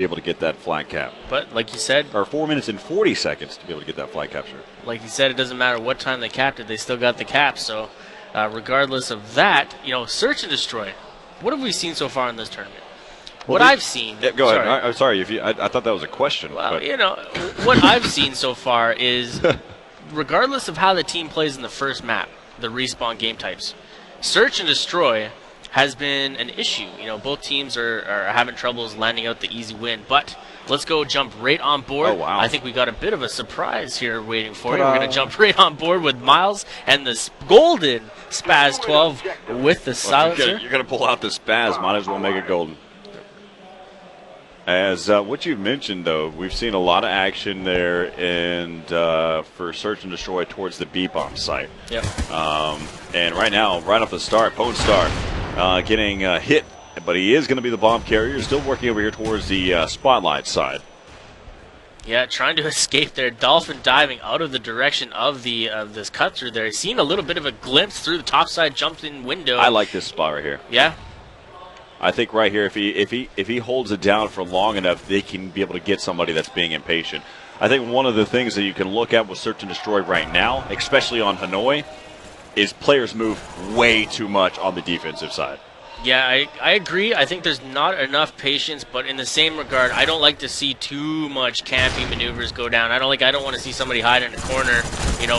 be able to get that flag cap. But like you said, or 4 minutes and 40 seconds to be able to get that flag capture. Like you said, it doesn't matter what time they capped it; they still got the cap. So, regardless of that, search and destroy. What have we seen so far in this tournament? What I've seen. Yeah, go ahead. I'm sorry. I thought that was a question. Well, what I've seen so far is, regardless of how the team plays in the first map, the respawn game types, search and destroy has been an issue. Both teams are having troubles landing out the easy win. But let's go jump right on board. Oh, wow. I think we got a bit of a surprise here waiting for you. We're going to jump right on board with Miles and the golden Spaz 12 with the silencer. You're going to pull out the Spaz. Might as well make it golden. As what you've mentioned, though, we've seen a lot of action there and for search and destroy towards the B-bomb site. Yep. And right now, right off the start, Pone Star getting hit, but he is going to be the bomb carrier. Still working over here towards the spotlight side. Yeah, trying to escape there. Dolphin diving out of the direction of this cut through there. Seen a little bit of a glimpse through the topside jumped-in window. I like this spot right here. Yeah. I think right here, if he holds it down for long enough, they can be able to get somebody that's being impatient. I think one of the things that you can look at with search and destroy right now, especially on Hanoi, is players move way too much on the defensive side. Yeah, I agree. I think there's not enough patience, but in the same regard, I don't like to see too much camping maneuvers go down. I don't want to see somebody hide in a corner,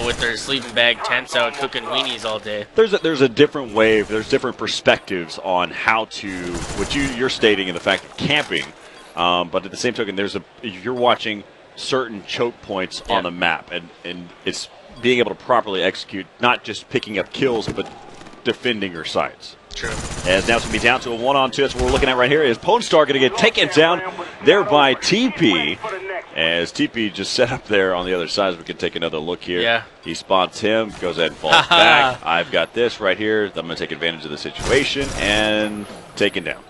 with their sleeping bag tents out cooking weenies all day. There's a different wave. There's different perspectives on how to what you're stating in the fact of camping, but at the same token, you're watching certain choke points on the map, and it's being able to properly execute, not just picking up kills, but defending your sites. True. As now it's going to be down to a 1-on-2. That's what we're looking at right here. Is Pone Star going to get taken down there by TP? As TP just set up there on the other side, as we can take another look here. Yeah. He spots him, goes ahead and falls back. I've got this right here. I'm going to take advantage of the situation and taken down.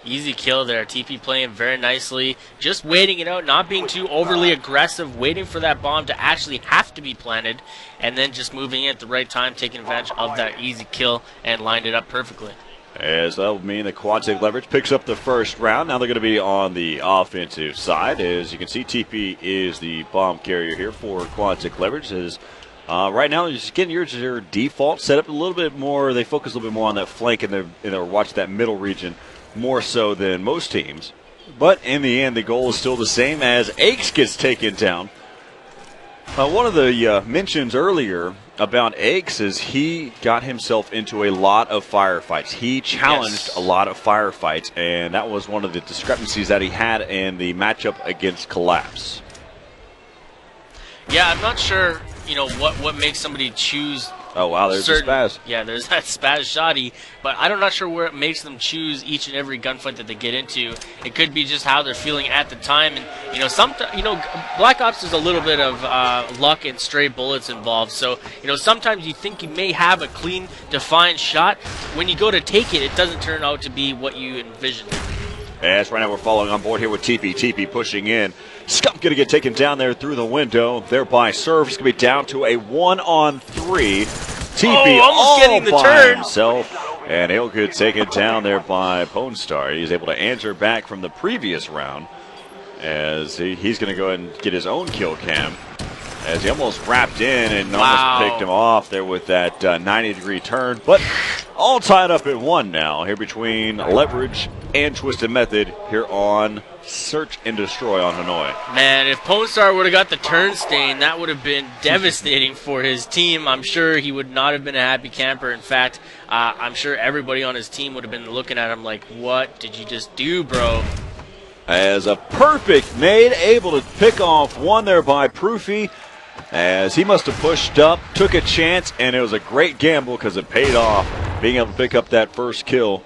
Easy kill there. TP playing very nicely. Just waiting it out, not being too overly aggressive, waiting for that bomb to actually have to be planted, and then just moving in at the right time, taking advantage of that easy kill, and lined it up perfectly. As that will mean the Quantic Leverage picks up the first round. Now they're going to be on the offensive side. As you can see, TP is the bomb carrier here for Quantic Leverage. Right now, just getting your default setup a little bit more. They focus a little bit more on that flank and they're watch that middle region more so than most teams. But in the end, the goal is still the same as Aches gets taken down. One of the mentions earlier about Aches is he got himself into a lot of firefights. He challenged a lot of firefights, and that was one of the discrepancies that he had in the matchup against Collapse. Yeah, I'm not sure, what makes somebody choose. Oh, wow, there's the Spaz. Yeah, there's that Spaz shoddy, but I'm not sure where it makes them choose each and every gunfight that they get into. It could be just how they're feeling at the time, and sometimes, Black Ops is a little bit of luck and stray bullets involved. So, sometimes you think you may have a clean, defined shot. When you go to take it, it doesn't turn out to be what you envisioned. As right now we're following on board here with TP. TP pushing in. Scump going to get taken down there through the window. Thereby Surf is going to be down to a 1-on-3. TP almost getting the turn himself. And he'll get taken down there by Pone Star. He's able to answer back from the previous round. As he's going to go ahead and get his own kill cam. As he almost wrapped in and almost picked him off there with that 90-degree turn. But all tied up at 1 now here between Leverage and Twisted Method here on Search and Destroy on Hanoi. Man, if Pone Star would have got the turn stain, that would have been devastating for his team. I'm sure he would not have been a happy camper. In fact, I'm sure everybody on his team would have been looking at him like, what did you just do, bro? As a perfect nade, able to pick off one there by Proofy. As he must have pushed up, took a chance, and it was a great gamble because it paid off, being able to pick up that first kill.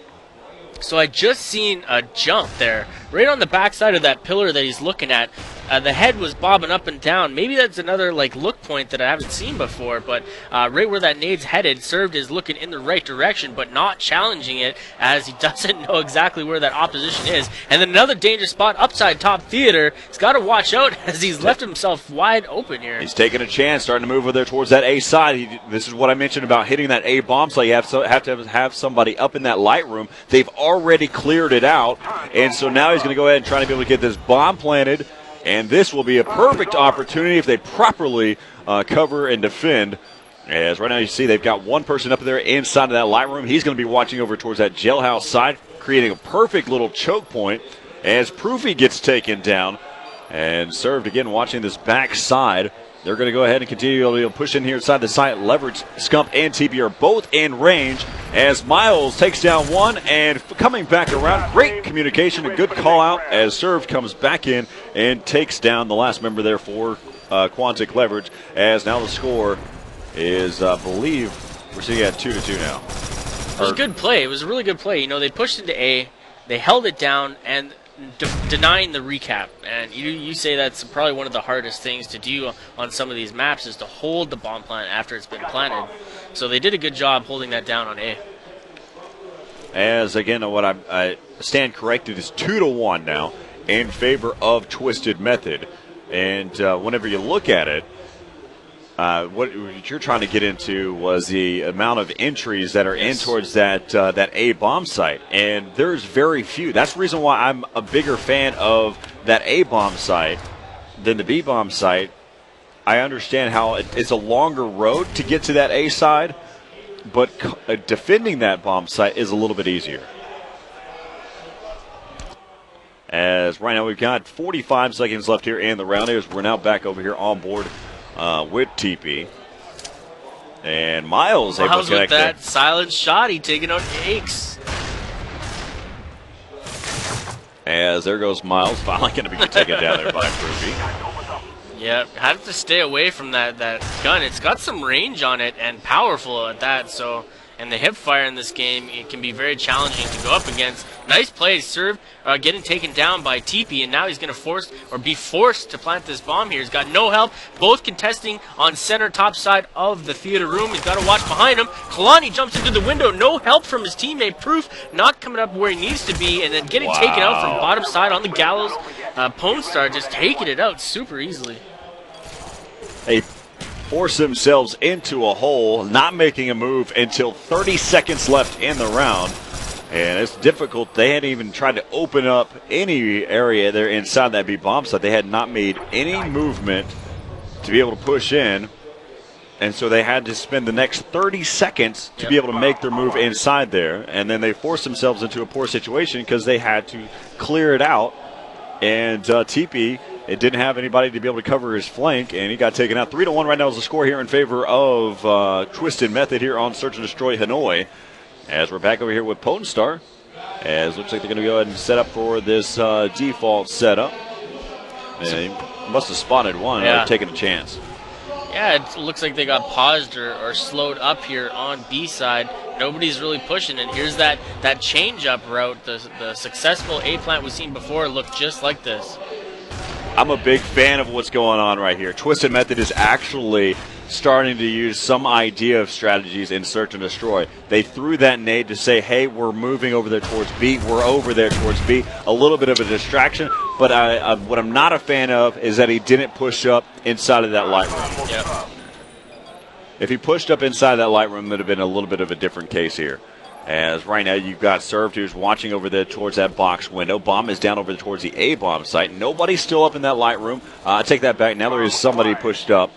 So I just seen a jump there, right on the backside of that pillar that he's looking at. the head was bobbing up and down. Maybe that's another like look point that I haven't seen before, but right where that nade's headed, Served is looking in the right direction, but not challenging it as he doesn't know exactly where that opposition is. And then another dangerous spot upside top theater. He's got to watch out as he's left himself wide open here. He's taking a chance, starting to move over there towards that A side. This is what I mentioned about hitting that A bomb, so you have to have somebody up in that light room. They've already cleared it out, and so now he's going to go ahead and try to be able to get this bomb planted, and this will be a perfect opportunity if they properly cover and defend. As right now you see they've got one person up there inside of that light room. He's going to be watching over towards that jailhouse side, creating a perfect little choke point as Proofy gets taken down. And Served again watching this back side. They're going to go ahead and continue to push in here inside the site. Leverage, Scump, and TP are both in range as Miles takes down one and coming back around. Great communication, a good call out as Served comes back in and takes down the last member there for Quantic Leverage. As now the score is, I believe, we're sitting at 2-2 now. It was a good play. It was a really good play. You know, they pushed into A, they held it down, and denying the recap, and you say that's probably one of the hardest things to do on some of these maps is to hold the bomb plant after it's been planted. So they did a good job holding that down on A. As again, what I stand corrected is 2-1 now in favor of Twisted Method, and whenever you look at it, what you're trying to get into was the amount of entries that are in towards that A bomb site, and there's very few. That's the reason why I'm a bigger fan of that A bomb site than the B bomb site. I understand how it's a longer road to get to that A side, but defending that bomb site is a little bit easier. As right now we've got 45 seconds left here in the round. As we're now back over here on board with TP. And Miles able to connect with that silent shot, he taking out Aches. As there goes Miles, finally going to be taken down there by Proofy. Yeah, have to stay away from that gun. It's got some range on it and powerful at that, so and the hip fire in this game, it can be very challenging to go up against. Nice play, Served, getting taken down by TP, and now he's going to be forced to plant this bomb here. He's got no help, both contesting on center top side of the theater room. He's got to watch behind him. Kalani jumps into the window, no help from his teammate. Proof not coming up where he needs to be, and then getting taken out from bottom side on the gallows. Pwnstar just taking it out super easily. They force themselves into a hole, not making a move until 30 seconds left in the round. And it's difficult. They hadn't even tried to open up any area there inside that B bomb site. They had not made any movement to be able to push in. And so they had to spend the next 30 seconds to be able to make their move inside there. And then they forced themselves into a poor situation because they had to clear it out. And TP, it didn't have anybody to be able to cover his flank, and he got taken out. 3-1 right now is the score here in favor of Twisted Method here on Search and Destroy Hanoi. As we're back over here with Pwnstar, as looks like they're going to go ahead and set up for this default setup. And he must have spotted one or taken a chance. Yeah, it looks like they got paused or slowed up here on B side. Nobody's really pushing it. Here's that change-up route. The successful A plant we've seen before looked just like this. I'm a big fan of what's going on right here. Twisted Method is actually starting to use some idea of strategies in Search and Destroy. They threw that nade to say, hey, we're moving over there towards B. We're over there towards B. A little bit of a distraction, but what I'm not a fan of is that he didn't push up inside of that light room. Yep. If he pushed up inside that light room, it would have been a little bit of a different case here. As right now you've got Served who's watching over there towards that box window. Bomb is down over towards the A bomb site. Nobody's still up in that light room. I take that back. Now there is somebody pushed up.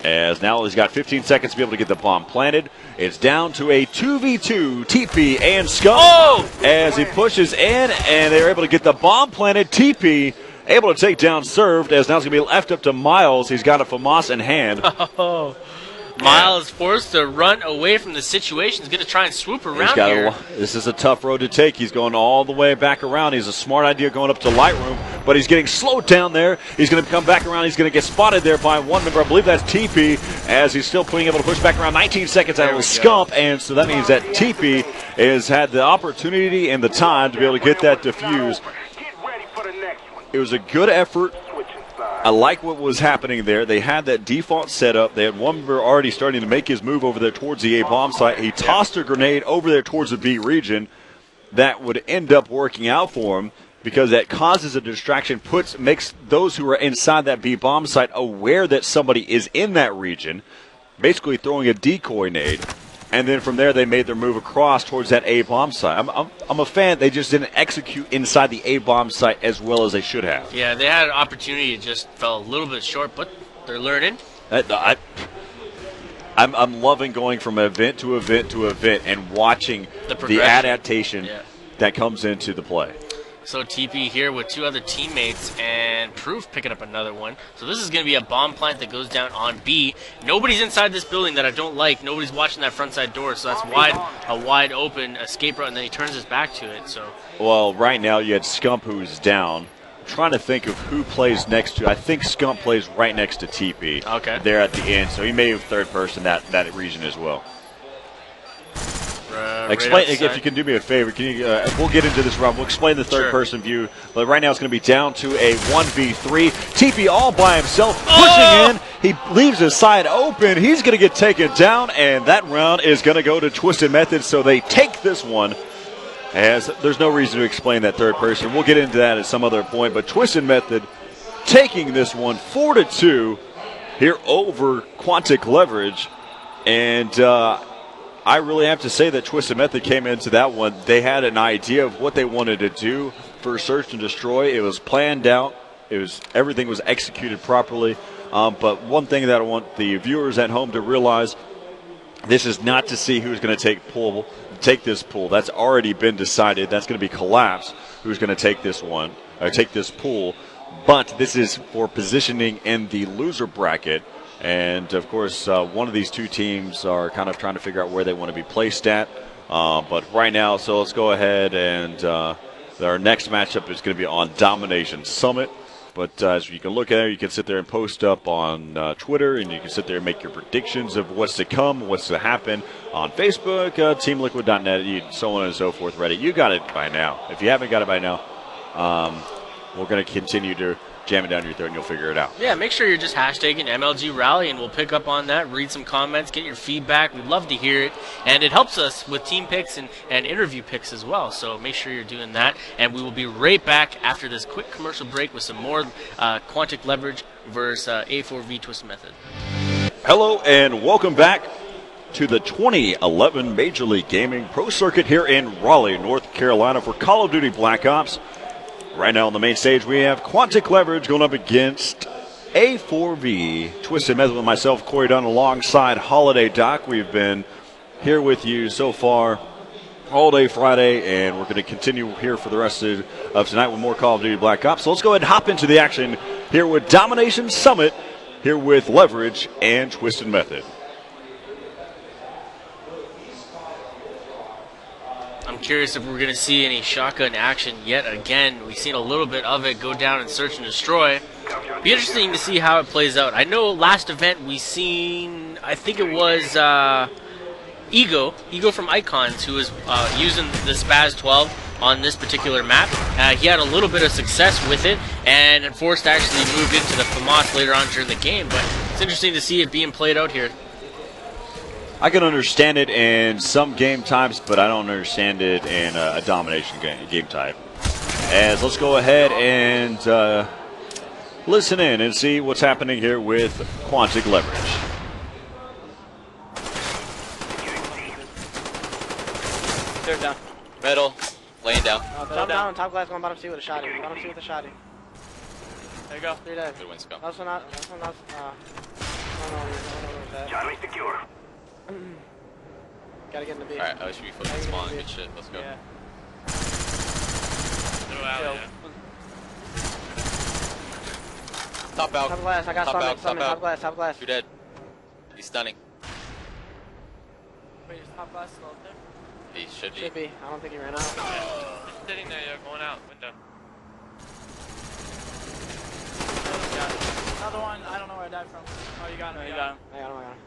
As now he's got 15 seconds to be able to get the bomb planted. It's down to a 2v2, TP and Scum. As he pushes in, and they're able to get the bomb planted. TP able to take down Served, as now it's going to be left up to Miles. He's got a FAMAS in hand. Miles forced to run away from the situation. He's going to try and swoop around here. This is a tough road to take. He's going all the way back around. He's a smart idea going up to Lightroom, but he's getting slowed down there. He's going to come back around. He's going to get spotted there by one member. I believe that's TP, as he's still being able to push back around. 19 seconds out of the Scump, and so that means that TP has had the opportunity and the time to be able to get that defused. It was a good effort I like what was happening there. They had that default setup. They had one member already starting to make his move over there towards the A bomb site. He tossed a grenade over there towards the B region. That would end up working out for him because that causes a distraction, makes those who are inside that B bomb site aware that somebody is in that region, basically throwing a decoy nade. And then from there, they made their move across towards that A bomb site. I'm a fan. They just didn't execute inside the A bomb site as well as they should have. Yeah, they had an opportunity. It just fell a little bit short, but they're learning. I'm loving going from event to event to event and watching the adaptation that comes into the play. So TP here with 2 other teammates and Proof picking up another one. So this is going to be a bomb plant that goes down on B. Nobody's inside this building that I don't like. Nobody's watching that front side door, so that's a wide open escape route, and then he turns his back to it. So well, right now you had Scump who's down. I'm trying to think of who plays next to. I think Scump plays right next to TP. Okay. There at the end, so he may have third person that region as well. Explain if you can do me a favor. Can you? We'll get into this round. We'll explain the third-person view. But right now it's going to be down to a 1v3. TP all by himself, pushing in. He leaves his side open. He's going to get taken down, and that round is going to go to Twisted Method. So they take this one. As there's no reason to explain that third person. We'll get into that at some other point. But Twisted Method taking this one 4-2 here over Quantic Leverage, and. I really have to say that Twisted Method came into that one. They had an idea of what they wanted to do for Search and Destroy. It was planned out. Everything was executed properly. But one thing that I want the viewers at home to realize, this is not to see who's going to take this pool. That's already been decided. That's going to be Collapse who's going to take this one, or take this pool. But this is for positioning in the loser bracket. And, of course, one of these 2 teams are kind of trying to figure out where they want to be placed at. But right now, so let's go ahead and our next matchup is going to be on Domination Summit. But as you can look at it, you can sit there and post up on Twitter, and you can sit there and make your predictions of what's to come, what's to happen on Facebook, teamliquid.net, so on and so forth, Reddit. You got it by now. If you haven't got it by now, we're going to continue to jam it down your throat and you'll figure it out. Yeah, make sure you're just hashtagging MLG Raleigh, and we'll pick up on that, read some comments, get your feedback. We'd love to hear it, and it helps us with team picks and interview picks as well, so make sure you're doing that, and we will be right back after this quick commercial break with some more Quantic Leverage versus A4V Twisted Method. Hello and welcome back to the 2011 Major League Gaming Pro Circuit here in Raleigh, North Carolina for Call of Duty Black Ops. Right now on the main stage, we have Quantic Leverage going up against A4V Twisted Method with myself, Corey Dunn, alongside Holiday Doc. We've been here with you so far all day Friday, and we're going to continue here for the rest of tonight with more Call of Duty Black Ops. So let's go ahead and hop into the action here with Domination Summit, here with Leverage and Twisted Method. I'm curious if we're going to see any shotgun action yet again. We've seen a little bit of it go down and Search and Destroy. Be interesting to see how it plays out. I know last event we seen, I think it was Ego from Icons, who was using the Spaz 12 on this particular map. He had a little bit of success with it, and Forrest actually moved into the FAMAS later on during the game, but it's interesting to see it being played out here. I can understand it in some game types, but I don't understand it in a domination game type. As let's go ahead and listen in and see what's happening here with Quantic Leverage. Third down. Middle. Laying down. Jump down. Top glass going bottom C with a shotty. Bottom C with a shotty. There you go. 3 dead. Good win, Scum. Last one out. No, Charlie secure. Gotta get in the B. Alright, I should be flipping spawn. Good shit. Let's go. Yeah. Top out. Top glass. I got summon. Top glass. Top glass. You're dead. He's stunning. Wait, is top glass still up there? He should be. Should be. I don't think he ran out. Just sitting there, yeah, going out, window. Another one, I don't know where I died from. Oh, you got him. No, you got him. I got him.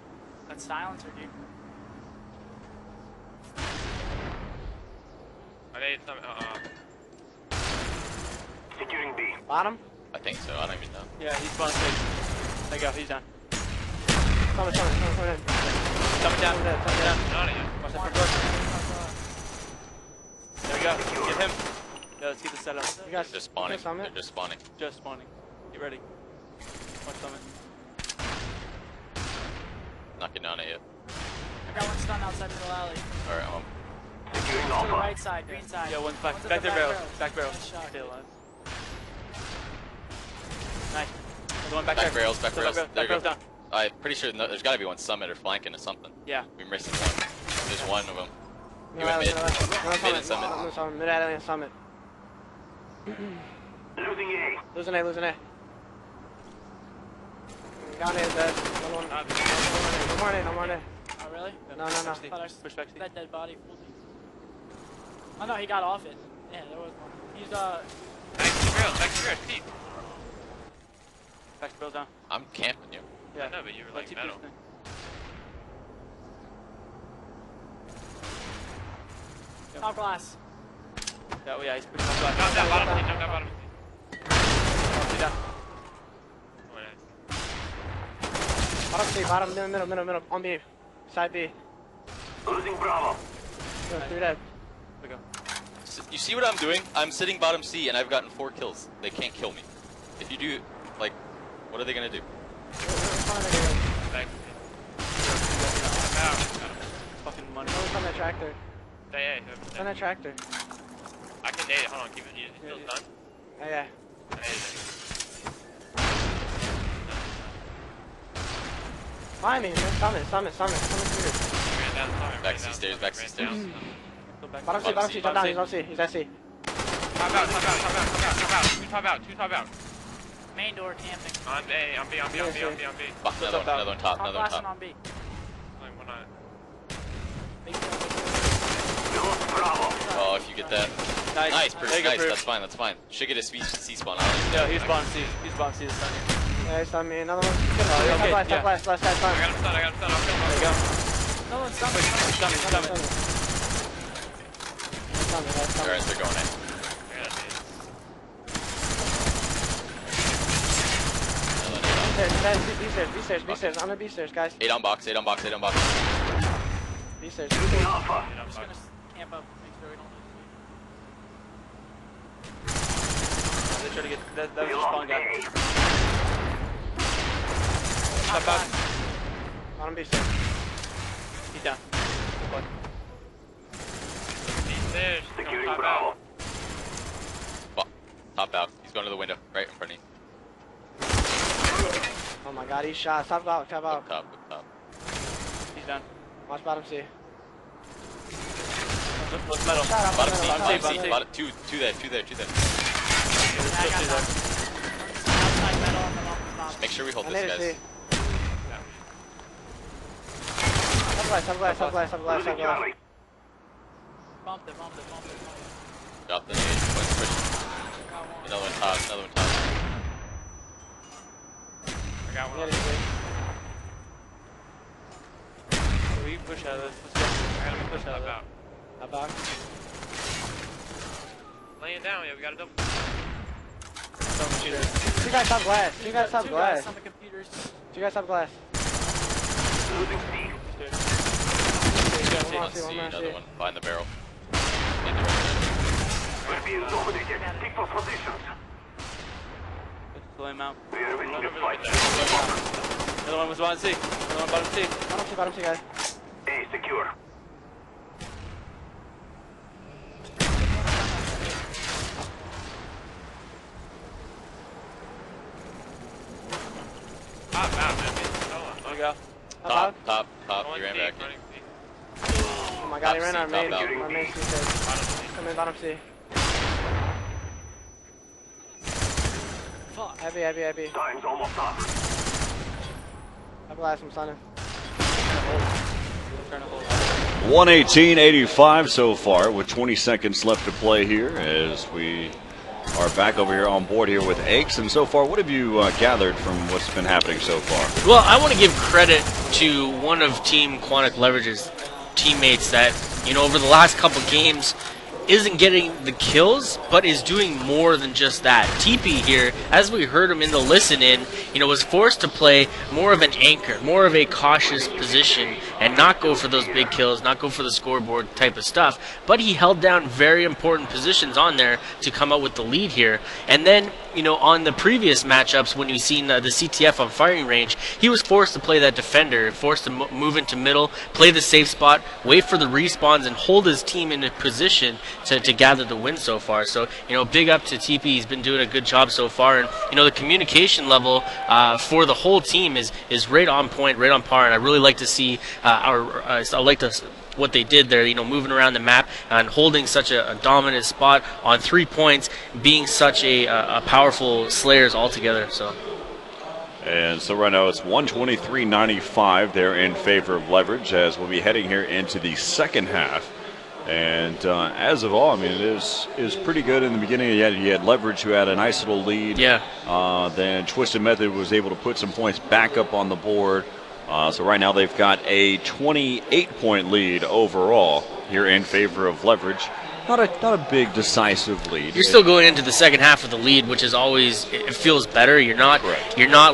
That's silencer, dude. I need some, Securing B. Bottom? I think so. I don't even know. Yeah, he's spawning safe. There you go. He's down. Summit. Coming down. Coming down. Not yet. Watch that front door. There we go. Get him. Yeah, let's get this set up. You guys They're just spawning. Summit? They're just spawning. Just spawning. Get ready. Watch Summit. Not getting on it yet. I got one stun outside of the alley. All right, home. To the right side, green side. Yeah, one's back. One's at Back the there, barrel. barrel. Back barrel. Nice shot. Stay alive. Nice. Another one back Back there. barrels. Back barrels. There Back you barrels go. down. I'm pretty sure there's got to be one summit or flanking or something. Yeah. We're missing one. There's one of them. No, You went mid. no, Mid and summit. No, summit. Mid alley and summit. Losing A. Got it, dead. No more. Oh, really? No. Thought I Push back. that dead body pulled me. Oh no, he got off it. Yeah, there was one. He's Back to the rails, Pete. Back to barrel down. I'm camping you. Yeah. No, but you were Let's like keep metal. pushing. top glass. Yeah, well, yeah, he's pushing up. Jump down bottom, Pete, jump down bottom. Down. Oh, nice. Bottom C, bottom, middle. On B. Side B. Losing Bravo. Go, 3 dead. There we go. You see what I'm doing? I'm sitting bottom C and I've gotten 4 kills. They can't kill me. If you do, like, what are they gonna do? Back. Jump out. Fucking money. Who's on that tractor? Stay A, whoever's On there. that tractor. I can nade it, hold on, keep it. You still done? Oh, yeah. I nade it. Behind me, man. Summit. Ran down the tunnel, Back ran C down stairs, the back tunnel, C ran stairs. down. Go back. Bottom C, Bottom C, jump down. He's on C. He's at C. Top out. Two top out. Main door camping. On A, on B. Another one top, Top another one glass and top. on B. Only one on it. Big door. Oh, if you get that. Nice. Nice, There you go, nice, Proof. that's fine. Should get a C spawn out. Yeah, he's spawned C. He's spawned C this time. Yeah, he's on me. Another one. okay, Top yeah. glass. Last guy's I time. got him stunned, I'll kill There him. you go. No one's done. He's coming. Alright, they're going in. I got it. B stairs. On the B stairs, guys. 8 on box. B stairs. I'm just gonna camp up, make sure we don't lose. They try to get that was a spawn guy. Top out. Bottom B stairs. He's down. He's there, Securing top Bravo. out. Top out. He's going to the window, right in front of you. Oh my god, he's shot. Top out. Up top. He's down. Watch bottom C. Let's metal. Bottom C, Bottom bottom C. C. Bottom, two there. Yeah, I got that. Outside metal and then off the top. Make sure we hold I this, need to see. guys. Top glass. Charlie. Bumped it. Drop the nade. One's pushing. Got one. Another one top. I got one Yeah, on this it. We can push out of this. Let's go. I got him Push out of top that. out. Top out. Laying down, yeah, we got a double. Two guys top glass. Two guys on the computers. Two guys top glass. Losing C. One On C, C, one another C. one. Behind the barrel. In the right side. We're being dominated. Stick for positions. Blow him out. We are winning the fight. Another one was bottom C. Another one bottom C. Bottom C, guys. A secure. Top out, man. Hold on. There we go. Top. One You ran C, back. running C. Oh my god, he ran Top our C, main. top Our main C stairs. Bottom C. Come in, bottom C. Fuck. Heavy. Time's almost up. Top glass, I'm sunning. Trying to hold. 118.85 so far with 20 seconds left to play here as we are back over here on board here with Aches. And so far, what have you gathered from what's been happening so far? Well, I want to give credit to one of Team Quantic Leverage's teammates that, over the last couple games, isn't getting the kills, but is doing more than just that. TP here, as we heard him in the listen-in, was forced to play more of an anchor, more of a cautious position, and not go for those big kills, not go for the scoreboard type of stuff. But he held down very important positions on there to come out with the lead here. And then, on the previous matchups, when you've seen the CTF on firing range, he was forced to play that defender, forced to move into middle, play the safe spot, wait for the respawns, and hold his team in a position to gather the win so far. So, big up to TP. He's been doing a good job so far. And, the communication level for the whole team is right on point, right on par. And I really like to see what they did there, moving around the map and holding such a dominant spot on 3 points, being such a powerful Slayers altogether. So. And so right now it's 123.95. They're in favor of Leverage as we'll be heading here into the second half. And as of all, it is pretty good in the beginning. You had Leverage, who had a nice little lead. Yeah. Then Twisted Method was able to put some points back up on the board. So right now they've got a 28-point lead overall here in favor of Leverage. Not a big decisive lead. You're still going into the second half of the lead, which is always, it feels better. You're not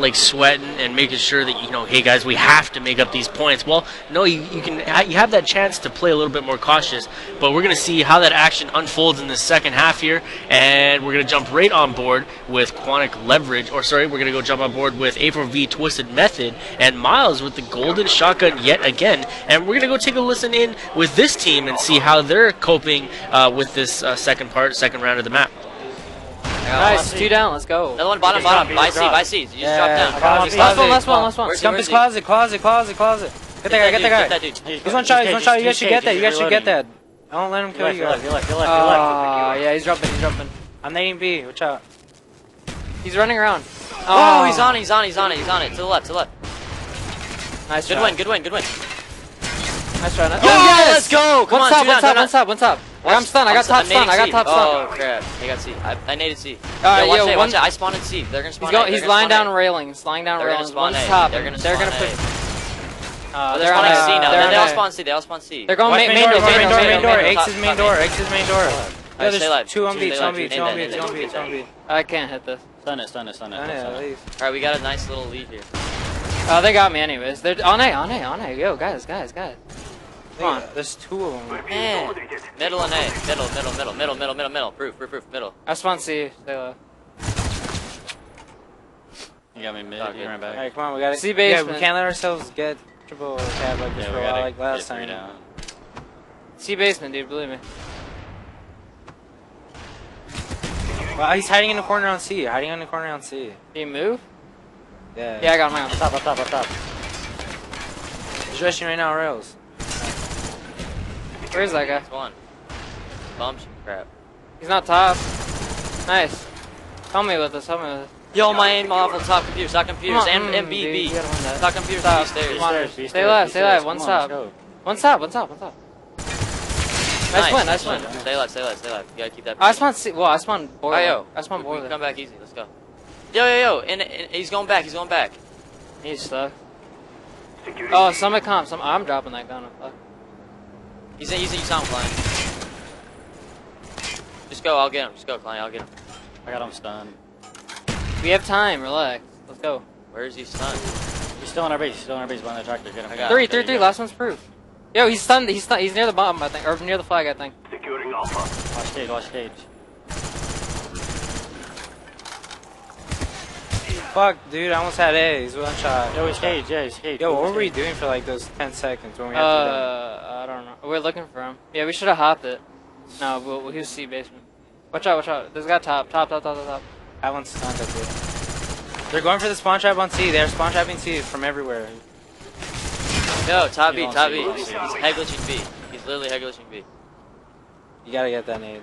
like sweating and making sure that hey guys, we have to make up these points. Well, no, you have that chance to play a little bit more cautious. But we're going to see how that action unfolds in the second half here, and we're going to jump right on board with Quantic Leverage, we're going to go jump on board with A4V Twisted Method and Miles with the golden shotgun yet again. And we're going to go take a listen in with this team and see how they're coping with this second round of the map. Nice, 2 down, let's go. Another one bottom. By C. You just drop down. Last one. Where's Jump he? his closet. Get that guy. That dude. He's one shot. You guys should get that. Don't let him kill you guys. Yeah, he's dropping. I'm nading B. Watch out. He's running around. Oh, he's on it. To the left. Nice Good win. Nice try. Let's go. Come on, One top. I'm stunned. I got top stun. Oh crap! I got C. I naded C. Watch it. I spawned in C. They're gonna spawn. He's lying down railings. One's top. They're gonna push. They're on C now. They all spawn C. They're going main door. Ex's main door. There's 2 on B. I can't hit this. Stun it. Alright, we got a nice little lead here. Oh, they got me anyways. They're on A. Yo, guys. Come on. There's 2 of them. Man. Middle and A. Middle. Proof. Middle. I spawn C. Stay low. You got me mid. You ran back. Alright, come on, we got it. C basement. Yeah, we can't let ourselves get triple tab like this for a while, like last time. Down. C basement, dude. Believe me. Well, he's hiding in the corner on C. Did he move? Yeah. Yeah, I got him. Up top. He's rushing right now, rails. Where's that guy? One. Bumps. Crap. He's not top. Nice. Help me with this. Yo, my aim awful. Top computers. And B. Dude, you gotta win that. Top computers. Stop. B stairs. Come on. Stay alive. One stop. Nice win. Stay alive. You gotta keep that. I spawned I spawned boiler. Yo. I spawned boiler. Come back easy. Let's go. Yo. And he's going back. He's stuck. Oh, summit comp. I'm dropping that gun. Fuck. He's in sound flying. Just go. I'll get him. Just go, Klein. I'll get him. I got him stunned. We have time. Relax. Let's go. Where is he stunned? He's still in our base. Behind the tractor. Get him. I got Three. There you go. Last one's proof. Yo, he's stunned. He's near the bottom, I think, or near the flag, I think. Securing Alpha. Watch stage. Fuck, dude, I almost had A. He's one shot. Yo, he's cage. Yo, what were we doing for like those 10 seconds when we had to I don't know. We're looking for him. Yeah, we should have hopped it. No, he was C basement. Watch out. There's a guy top. I want stunned up here. They're going for the spawn trap on C. They're spawn trapping C from everywhere. Yo, top B. You don't see He's it. head glitching B. He's literally head glitching B. You gotta get that nade.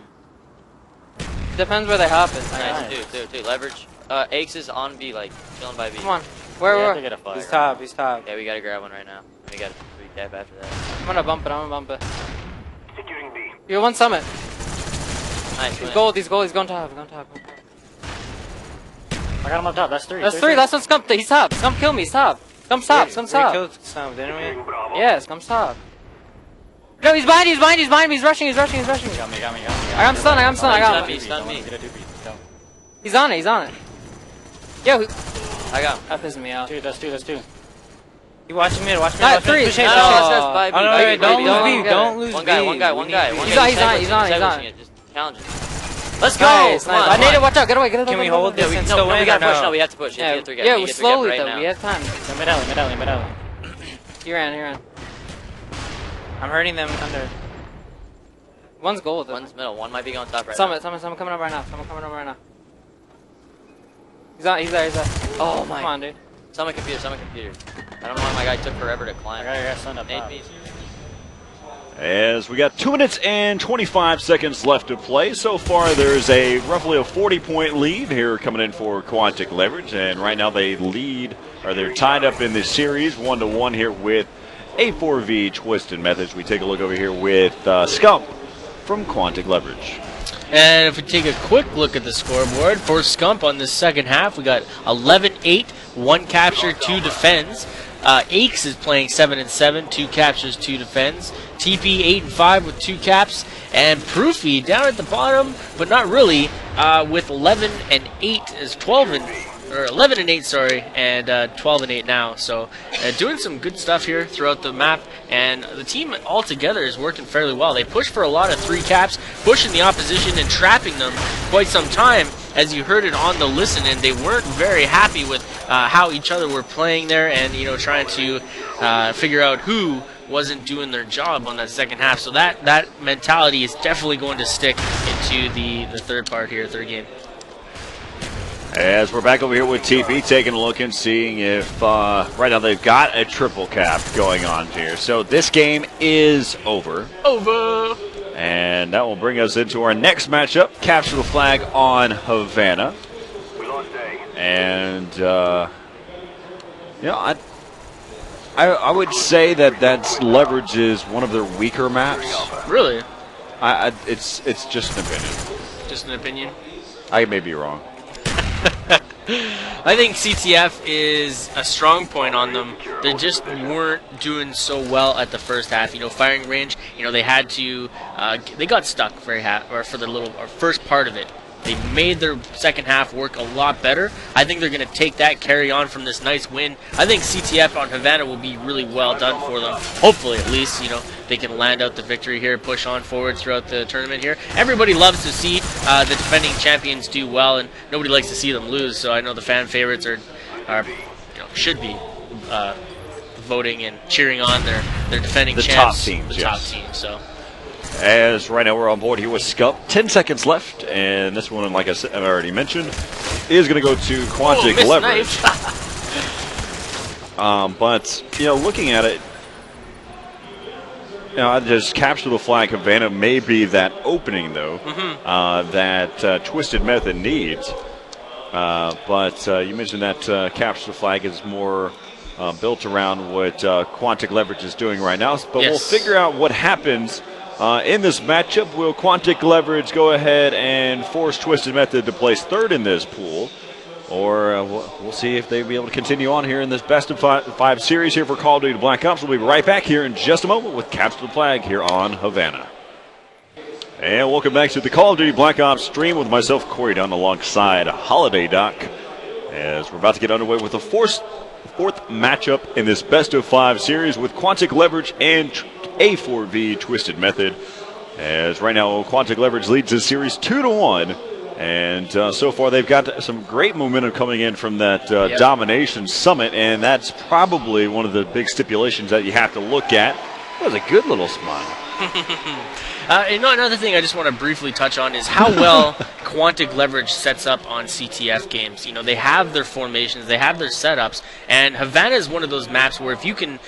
Depends where they hop it. Nice, dude. Leverage. Aches is on B, like chilling by B. Come on. Yeah, Where? to get a fire. He's top. Yeah, we gotta grab one right now. We gotta tap after that. I'm gonna bump it. Securing B. You're one summit. Nice. He's win. gold. He's going top. I got him up top. That's 3. That's 3. Last one's Scump. He's top. Scump kill me. He's top. Scump top. We killed some, didn't we? Securing Bravo. Yeah, Scump top. No, he's behind you, he's behind you, he's behind me. He's rushing, he's rushing, he's rushing. Got me. I got him stunned, I got him stunned, I got him. Stun me. He's on it, he's on it. Yo, I got him. that pisses me off. Dude, that's two. You watching me? Watch me. Not Watch me. three. Push it. No, Oh. bye, B, Oh, no, bye, wait, B, don't B, lose B. B. Don't lose One B. guy. He's on it, he's on it. Just challenge it. Let's go. Nice, Come nice. on, I need to watch out, get away, get away. Can we hold this and No, still we win? gotta or push. no? No, we have to push. Yeah, You have to yeah, get we're right slowly now. though, we have time. Mid alley. He ran. I'm hurting them under. One's gold. One's middle. One might be going top right Someone coming up right now. He's there. Oh my. Come on, dude. Summon computer. I don't know why my guy took forever to climb. I got stunned up top. Nate, As we got 2 minutes and 25 seconds left to play. So far, there's roughly a 40-point lead here coming in for Quantic Leverage, and right now they're tied up in this series 1-1 here with A4V Twisted Methods. We take a look over here with Scump from Quantic Leverage. And if we take a quick look at the scoreboard for Scump on the second half, we got 11-8, 1 capture, 2 defends. Aches is playing 7-7, 2 captures, 2 defends. TP 8-5 with 2 caps, and Proofy down at the bottom, but not really, with 11-8 is 11-8, sorry, and 12-8 now. So doing some good stuff here throughout the map, and the team altogether is working fairly well. They push for a lot of 3 caps, pushing the opposition and trapping them quite some time. As you heard it on the listen, and they weren't very happy with how each other were playing there, and trying to figure out who wasn't doing their job on that second half. So that mentality is definitely going to stick into the third game. As we're back over here with TP, taking a look and seeing if right now they've got a triple cap going on here. So this game is over. And that will bring us into our next matchup, capture the flag on Havana. We lost A. And, I would say that's Leverage is one of their weaker maps. Really? It's just an opinion. Just an opinion? I may be wrong. I think CTF is a strong point on them. They just weren't doing so well at the first half. Firing range. They had to. They got stuck for the first part of it. They made their second half work a lot better. I think they're going to take that carry on from this nice win. I think CTF on Havana will be really well done for them. Hopefully, at least, they can land out the victory here, push on forward throughout the tournament here. Everybody loves to see the defending champions do well, and nobody likes to see them lose. So I know the fan favorites should be voting and cheering on their defending champs, the top teams. So. As right now we're on board here with Scump. 10 seconds left, and this one, like I've already mentioned, is going to go to Quantic Leverage. But, looking at it, I just capture the flag. Havana may be that opening, though, that Twisted Method needs. But you mentioned that capture the flag is more built around what Quantic Leverage is doing right now. But We'll figure out what happens in this matchup. Will Quantic Leverage go ahead and force Twisted Method to place third in this pool? Or we'll see if they'll be able to continue on here in this best of five series here for Call of Duty Black Ops. We'll be right back here in just a moment with Capture the Flag here on Havana. And welcome back to the Call of Duty Black Ops stream with myself, Corey Dunn, alongside Holiday Doc, as we're about to get underway with the fourth matchup in this best of five series with Quantic Leverage and A4V Twisted Method. As right now, Quantic Leverage leads this series 2-1. And so far, they've got some great momentum coming in from that Domination Summit, and that's probably one of the big stipulations that you have to look at. That was a good little smile. Another thing I just want to briefly touch on is how well Quantic Leverage sets up on CTF games. You know, they have their formations, they have their setups, and Havana is one of those maps where if you can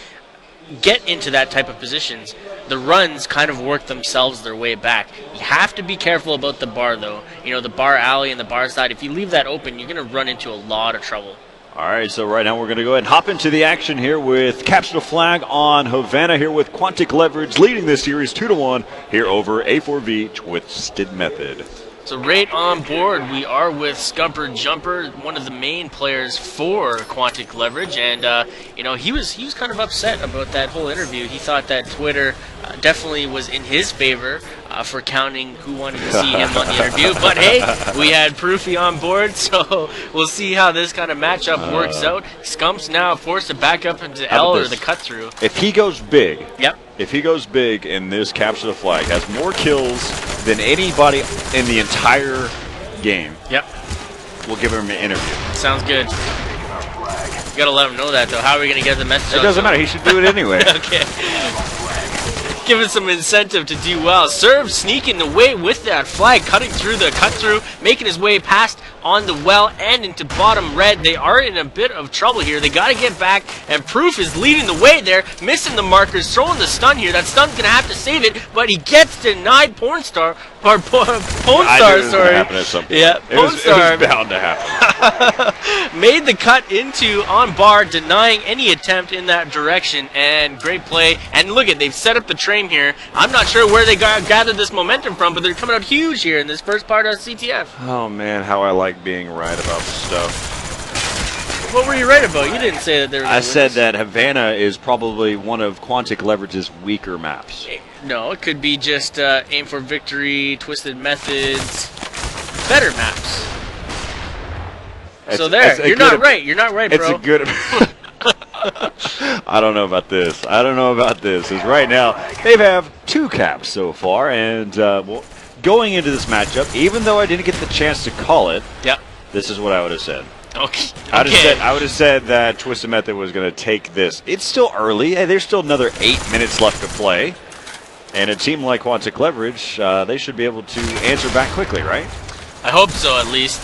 get into that type of positions, the runs kind of work themselves their way back. You have to be careful about the bar, though. You know, the bar alley and the bar side, if you leave that open, you're going to run into a lot of trouble. All right, so right now we're going to go ahead and hop into the action here with Capture the Flag on Havana here with Quantic Leverage leading this series 2-1 here over A4V Twisted Method. So right on board, we are with Scumper Jumper, one of the main players for Quantic Leverage, and you know, he was kind of upset about that whole interview. He thought that Twitter definitely was in his favor for counting who wanted to see him on the interview. But hey, we had Proofy on board, so we'll see how this kind of matchup works out. Scump's now forced to back up into L or the cut through. If he goes big, yep. If he goes big in this capture the flag, has more kills than anybody in the entire game. Yep. We'll give him an interview. Sounds good. You gotta let him know that though. How are we gonna get the message? It doesn't matter. He should do it anyway. Okay. Give it some incentive to do well. Serve sneaking away with that flag, cutting through the cut through, making his way past on the well and into bottom red. They are in a bit of trouble here. They got to get back, and Proof is leading the way there, missing the markers, throwing the stun here. That stun's going to have to save it, but he gets denied. Pornstar, sorry. Yeah, It was bound to happen. Made the cut into on bar, denying any attempt in that direction, and great play. And look at, they've set up the train here. I'm not sure where they gathered this momentum from, but they're coming out huge here in this first part of CTF. Oh man, how I like being right about stuff. What were you right about? You didn't say that there was I said that Havana is probably one of Quantic Leverage's weaker maps. No, it could be just Aim for Victory, Twisted Methods, better maps. So there, you're not right. You're not right, bro. It's a good. I don't know about this. Because right now they have 2 caps so far, and well, going into this matchup, even though I didn't get the chance to call it, yep, this is what I would have said. Okay. I would have said that Twisted Method was going to take this. It's still early. There's still another 8 minutes left to play. And a team like Quantic Leverage, they should be able to answer back quickly, right? I hope so, at least.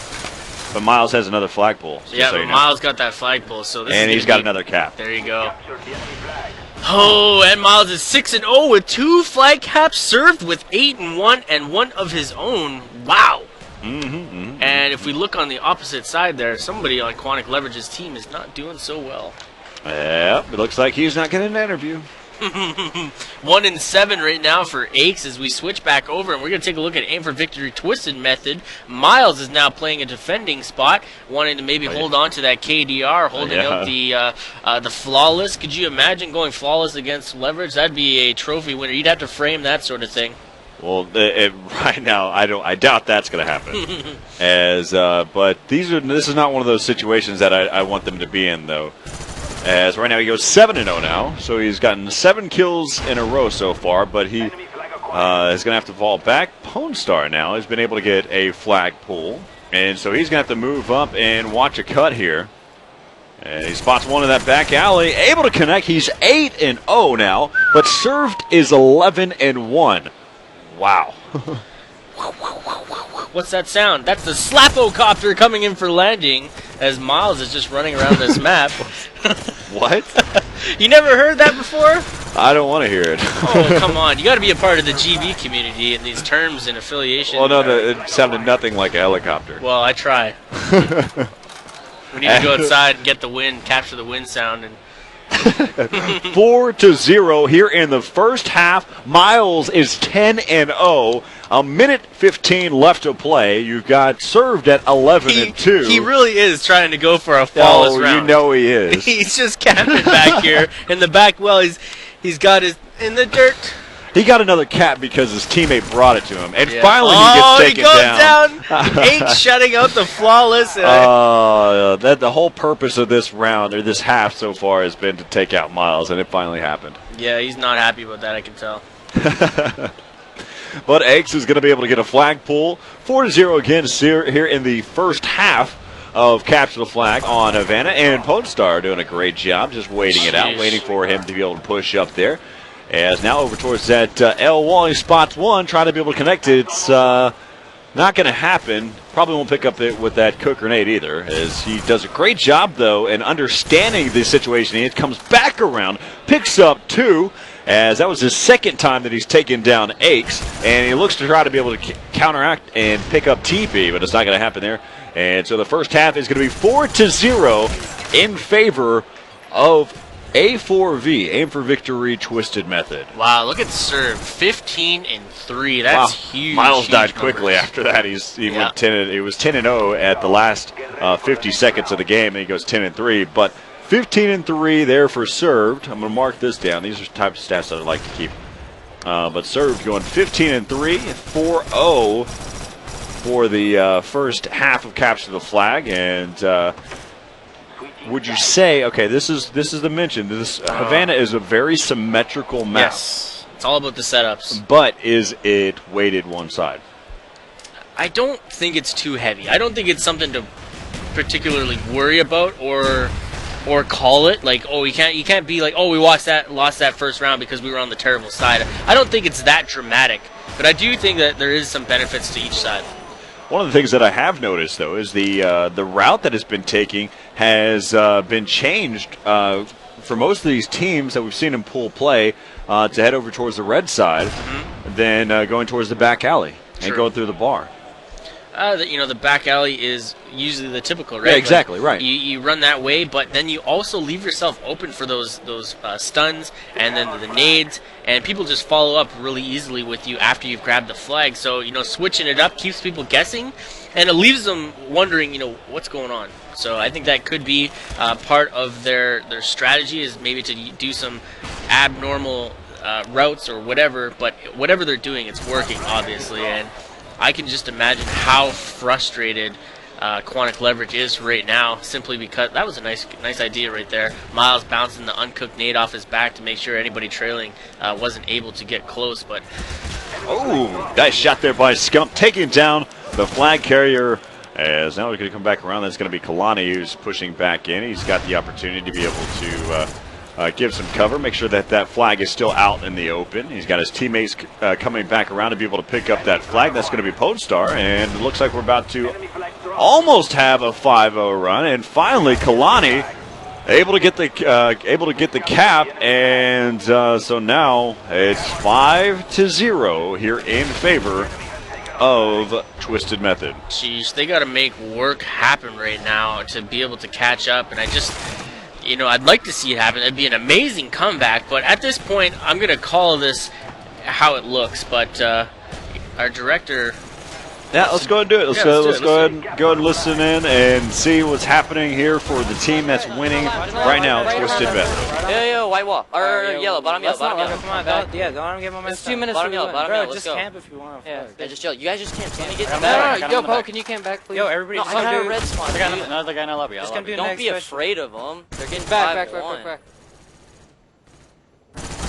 But Miles has another flagpole. Yeah, but Miles got that flagpole, so this and he's got another cap. There you go. Oh, and Miles is 6-0 with 2 flag caps, served with 8-1 and one of his own. Wow. And if we look on the opposite side there, somebody on Quantic Leverage's team is not doing so well. Yep, it looks like he's not getting an interview. 1-7 right now for Aches as we switch back over, and we're going to take a look at Aim for Victory Twisted Method. Miles is now playing a defending spot, wanting to maybe hold on to that KDR, holding out the Flawless. Could you imagine going Flawless against Leverage? That'd be a trophy winner. You'd have to frame that sort of thing. Well, right now, I doubt that's going to happen. But this is not one of those situations that I want them to be in, though. As right now he goes 7-0 now, so he's gotten 7 kills in a row so far, but he is going to have to fall back. Pornstar now has been able to get a flag pull, and so he's going to have to move up and watch a cut here. And he spots one in that back alley, able to connect. He's 8-0 now, but served is 11-1. Wow. What's that sound? That's the Slapocopter coming in for landing as Miles is just running around this map. What? You never heard that before? I don't want to hear it. Oh, come on. You got to be a part of the GB community and these terms and affiliation. Well, no, it sounded nothing like a helicopter. Well, I try. We need to go outside and get the wind, capture the wind sound. And 4-0 here in the first half. Miles is 10-0. A minute 15 left to play. You've got served at 11-2. He really is trying to go for a flawless round. You know he is. He's just camping back here in the back. Well, he's got his in the dirt. He got another cap because his teammate brought it to him, and finally he gets taken down. He goes down. 8 shutting out the Flawless. The whole purpose of this round or this half so far has been to take out Miles, and it finally happened. Yeah, he's not happy about that. I can tell. But Eggs is going to be able to get a flag pull. 4-0 again here in the first half of Capture the Flag on Havana, and Pornstar doing a great job just waiting it out, waiting for him to be able to push up there. As now over towards that L wall, he spots one, trying to be able to connect it. It's not going to happen. Probably won't pick up with that cook grenade either, as he does a great job, though, in understanding the situation. He comes back around, picks up 2, as that was his second time that he's taken down Aches, and he looks to try to be able to counteract and pick up TP, but it's not going to happen there. And so the first half is going to be 4-0 in favor of A4V, aim for victory, Twisted Method. Wow, look at serve. 15-3. That's huge. Miles huge died quickly numbers. after that. He went 10. It was 10-0 at the last 50 seconds of the game, and he goes 10-3. But 15-3 there for served. I'm going to mark this down. These are the types of stats that I like to keep. But served going 15-3, 4-0 for the first half of Capture the Flag, and. Would you say, okay, this is the mention. This Havana is a very symmetrical map. Yes, it's all about the setups. But is it weighted one side? I don't think it's too heavy. I don't think it's something to particularly worry about or call it like, oh, you can't be like, oh, we lost that first round because we were on the terrible side. I don't think it's that dramatic, but I do think that there is some benefits to each side. One of the things that I have noticed, though, is the route that has been taking has been changed for most of these teams that we've seen in pool play to head over towards the red side, than going towards the back alley and going through the bar. The back alley is usually the typical, right? Yeah, exactly, right. You run that way, but then you also leave yourself open for those stuns and then the nades, and people just follow up really easily with you after you've grabbed the flag. So, switching it up keeps people guessing, and it leaves them wondering, what's going on. So I think that could be part of their strategy, is maybe to do some abnormal routes or whatever, but whatever they're doing, it's working, obviously, and I can just imagine how frustrated Quantic Leverage is right now, simply because that was a nice idea right there. Miles bouncing the uncooked nade off his back to make sure anybody trailing wasn't able to get close. But nice shot there by Scump, taking down the flag carrier. As now we're going to come back around. That's going to be Kalani who's pushing back in. He's got the opportunity to be able to give some cover, make sure that flag is still out in the open. He's got his teammates coming back around to be able to pick up that flag. That's going to be Podestar, and it looks like we're about to almost have a 5-0 run. And finally, Kalani able to get the cap, and so now it's 5-0 here in favor of Twisted Method. Jeez, they got to make work happen right now to be able to catch up, and I'd like to see it happen. It'd be an amazing comeback, but at this point, I'm going to call this how it looks. But our director... Yeah, let's go ahead and do it. Let's go ahead and listen in and see what's happening here for the team that's winning right now, Twisted Method. Yo, white wall. Or yellow, bottom yellow. Come on, don't let him get momentum. It's 2 minutes. Bottom yellow, Bro, let's just go. camp if you want. Yeah, just chill. You guys just camp. Let me get back. Yo, Poe, can you camp back, please? Yo, everybody, I got a red spawn. Another guy in the lobby. Don't be afraid of them. They're getting back. 5-1.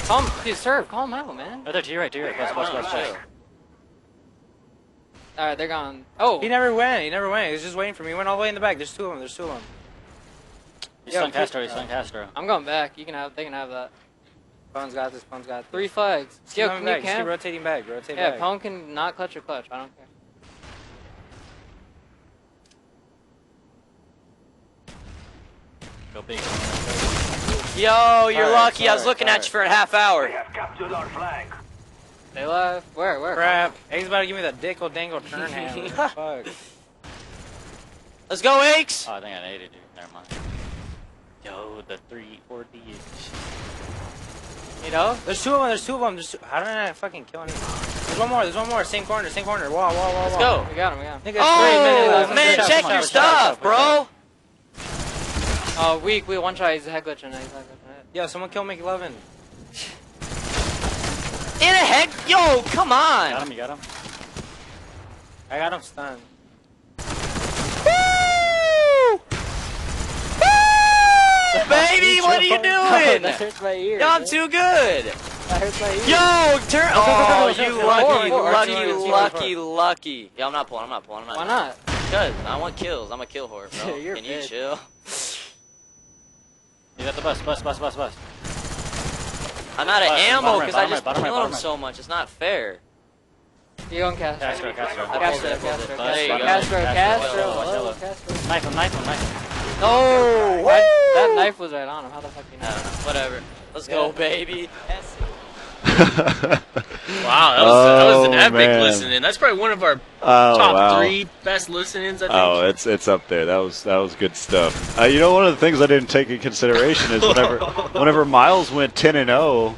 Calm, dude, serve. Calm out, man. Oh, they're to your right. Plus. Alright, they're gone. Oh! He never went. He was just waiting for me. He went all the way in the back. There's two of them. He's on Castro. I'm going back. They can have that. Pwn's got this. 3 flags. Yo, can you camp? Just keep rotating back. Yeah, Pwn can not clutch or clutch. I don't care. Go big. Yo, you're lucky. I was looking at you for a half hour. We have captured our flag. They left. Where? Crap. He's about to give me the dickle dangle turn handle. Fuck. Let's go, Aches. Oh, I think I naded you. Never mind. Yo, the 3-4D. There's two of them. How did I not fucking kill anyone? There's one more. Same corner. Wall. Let's go. We got him. Oh, man, check your stuff, bro. Oh, weak. We one shot. He's head glitching. Yo, someone kill McLovin. In a head? Yo, come on. You got him. I got him stunned. Woo! Woo! Baby, what are you doing? That hurts my ear. Yo, I'm too good. That hurts my ear. Yo, turn. Oh, you lucky. Lucky. Yeah, I'm not pulling. Why not? Because I want kills. I'm a kill whore, bro. You're Can you big. chill? You got the bus. I'm out of ammo because I bottom just right, killed him right. so much. It's not fair. You going Castro? Castro. There you go. Castro. Yellow. Castro. Knife him. No! That knife was right on him. How the fuck do you know? Whatever. Let's go, baby. Wow, that was an epic man. listening. That's probably one of our Oh, top wow. 3 best listenings, I think. Oh, it's up there. That was good stuff. You know, one of the things I didn't take into consideration is whenever Miles went 10-0,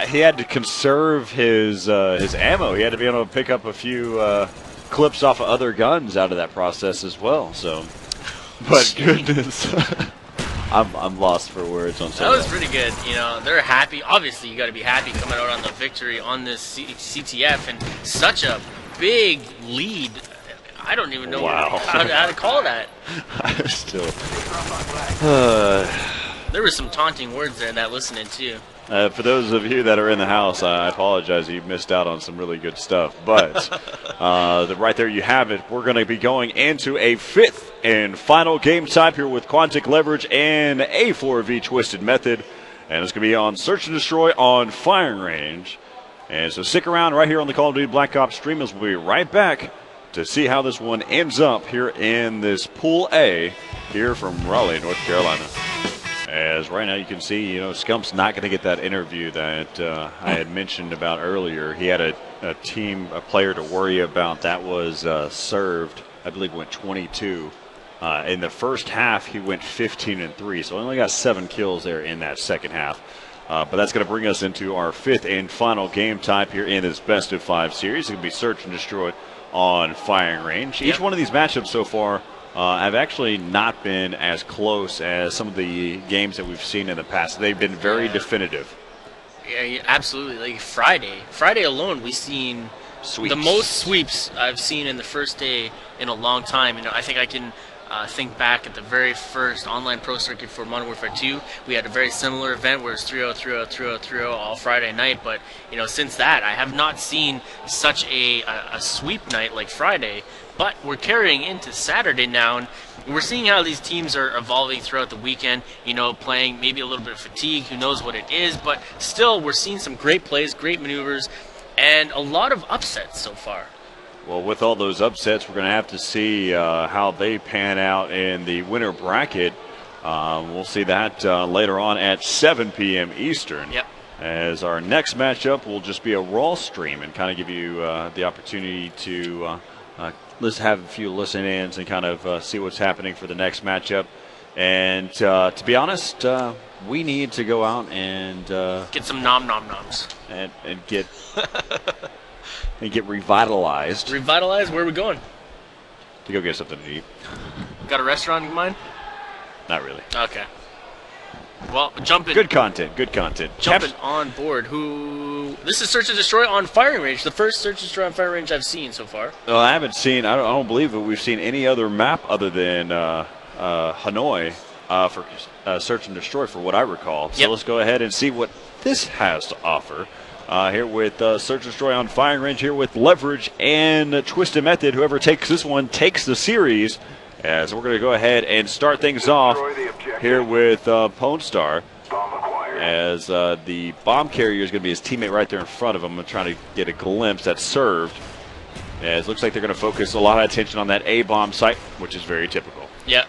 he had to conserve his ammo. He had to be able to pick up a few clips off of other guns out of that process as well. So, but goodness, I'm lost for words on That was pretty good. You know, they're happy. Obviously, you got to be happy coming out on the victory on this CTF and such a big lead. I don't even know Wow. how to call that. I'm still. There were some taunting words there in that listening too. For those of you that are in the house, I apologize. You missed out on some really good stuff. But right there you have it. We're going to be going into a 5th and final game type here with Quantic Leverage and A4V Twisted Method. And it's going to be on Search and Destroy on Firing Range. And so stick around right here on the Call of Duty Black Ops stream as we'll be right back to see how this one ends up here in this Pool A here from Raleigh, North Carolina. As right now you can see, you know, Scump's not going to get that interview that I had mentioned about earlier. He had a player to worry about. That was served, I believe, went 22. In the first half, he went 15-3, so only got 7 kills there in that second half. But that's going to bring us into our 5th and final game type here in this best of 5 series. It's going to be Search and Destroy on Firing Range. Each one of these matchups so far have actually not been as close as some of the games that we've seen in the past. They've been very definitive. Yeah, absolutely. Like Friday alone, we've seen the most sweeps I've seen in the first day in a long time. You know, I think I can think back at the very first online pro circuit for Modern Warfare 2. We had a very similar event where it's 3-0, 3-0, 3-0, 3-0 all Friday night. But you know, since that, I have not seen such a sweep night like Friday. But we're carrying into Saturday now, and we're seeing how these teams are evolving throughout the weekend, you know, playing maybe a little bit of fatigue, who knows what it is, but still we're seeing some great plays, great maneuvers, and a lot of upsets so far. Well, with all those upsets, we're going to have to see how they pan out in the winter bracket. We'll see that later on at 7 p.m. Eastern. Yep. As our next matchup will just be a Raw stream and kind of give you the opportunity to let's have a few listen-ins and kind of see what's happening for the next matchup. And to be honest, we need to go out and get some nom-nom-noms. And get and get revitalized. Revitalized? Where are we going? To go get something to eat. Got a restaurant in mind? Not really. Okay. Well, jumping. Good content. Good content. Jumping on board. This is Search and Destroy on Firing Range. The first Search and Destroy on Firing Range I've seen so far. Well, I haven't seen. I don't believe that we've seen any other map other than Hanoi for Search and Destroy, for what I recall. So let's go ahead and see what this has to offer. Here with Search and Destroy on Firing Range. Here with Leverage and Twisted Method. Whoever takes this one takes the series. So we're going to go ahead and start things off here with Pone Star, as the bomb carrier is going to be his teammate right there in front of him. I'm trying to get a glimpse. That's served. As it looks like they're going to focus a lot of attention on that A-bomb site, which is very typical. Yeah.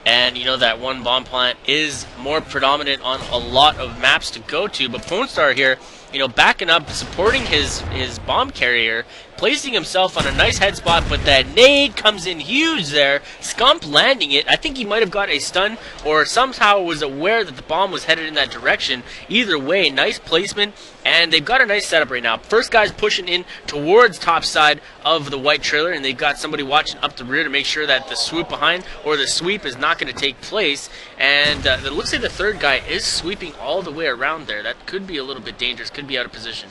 And you know that one bomb plant is more predominant on a lot of maps to go to. But Pone Star here, you know, backing up, supporting his bomb carrier, placing himself on a nice head spot, but that nade comes in huge there. Scump landing it. I think he might have got a stun or somehow was aware that the bomb was headed in that direction. Either way, nice placement, and they've got a nice setup right now. First guy's pushing in towards top side of the white trailer, and they've got somebody watching up the rear to make sure that the swoop behind or the sweep is not going to take place. And it looks like the third guy is sweeping all the way around there. That could be a little bit dangerous, could be out of position.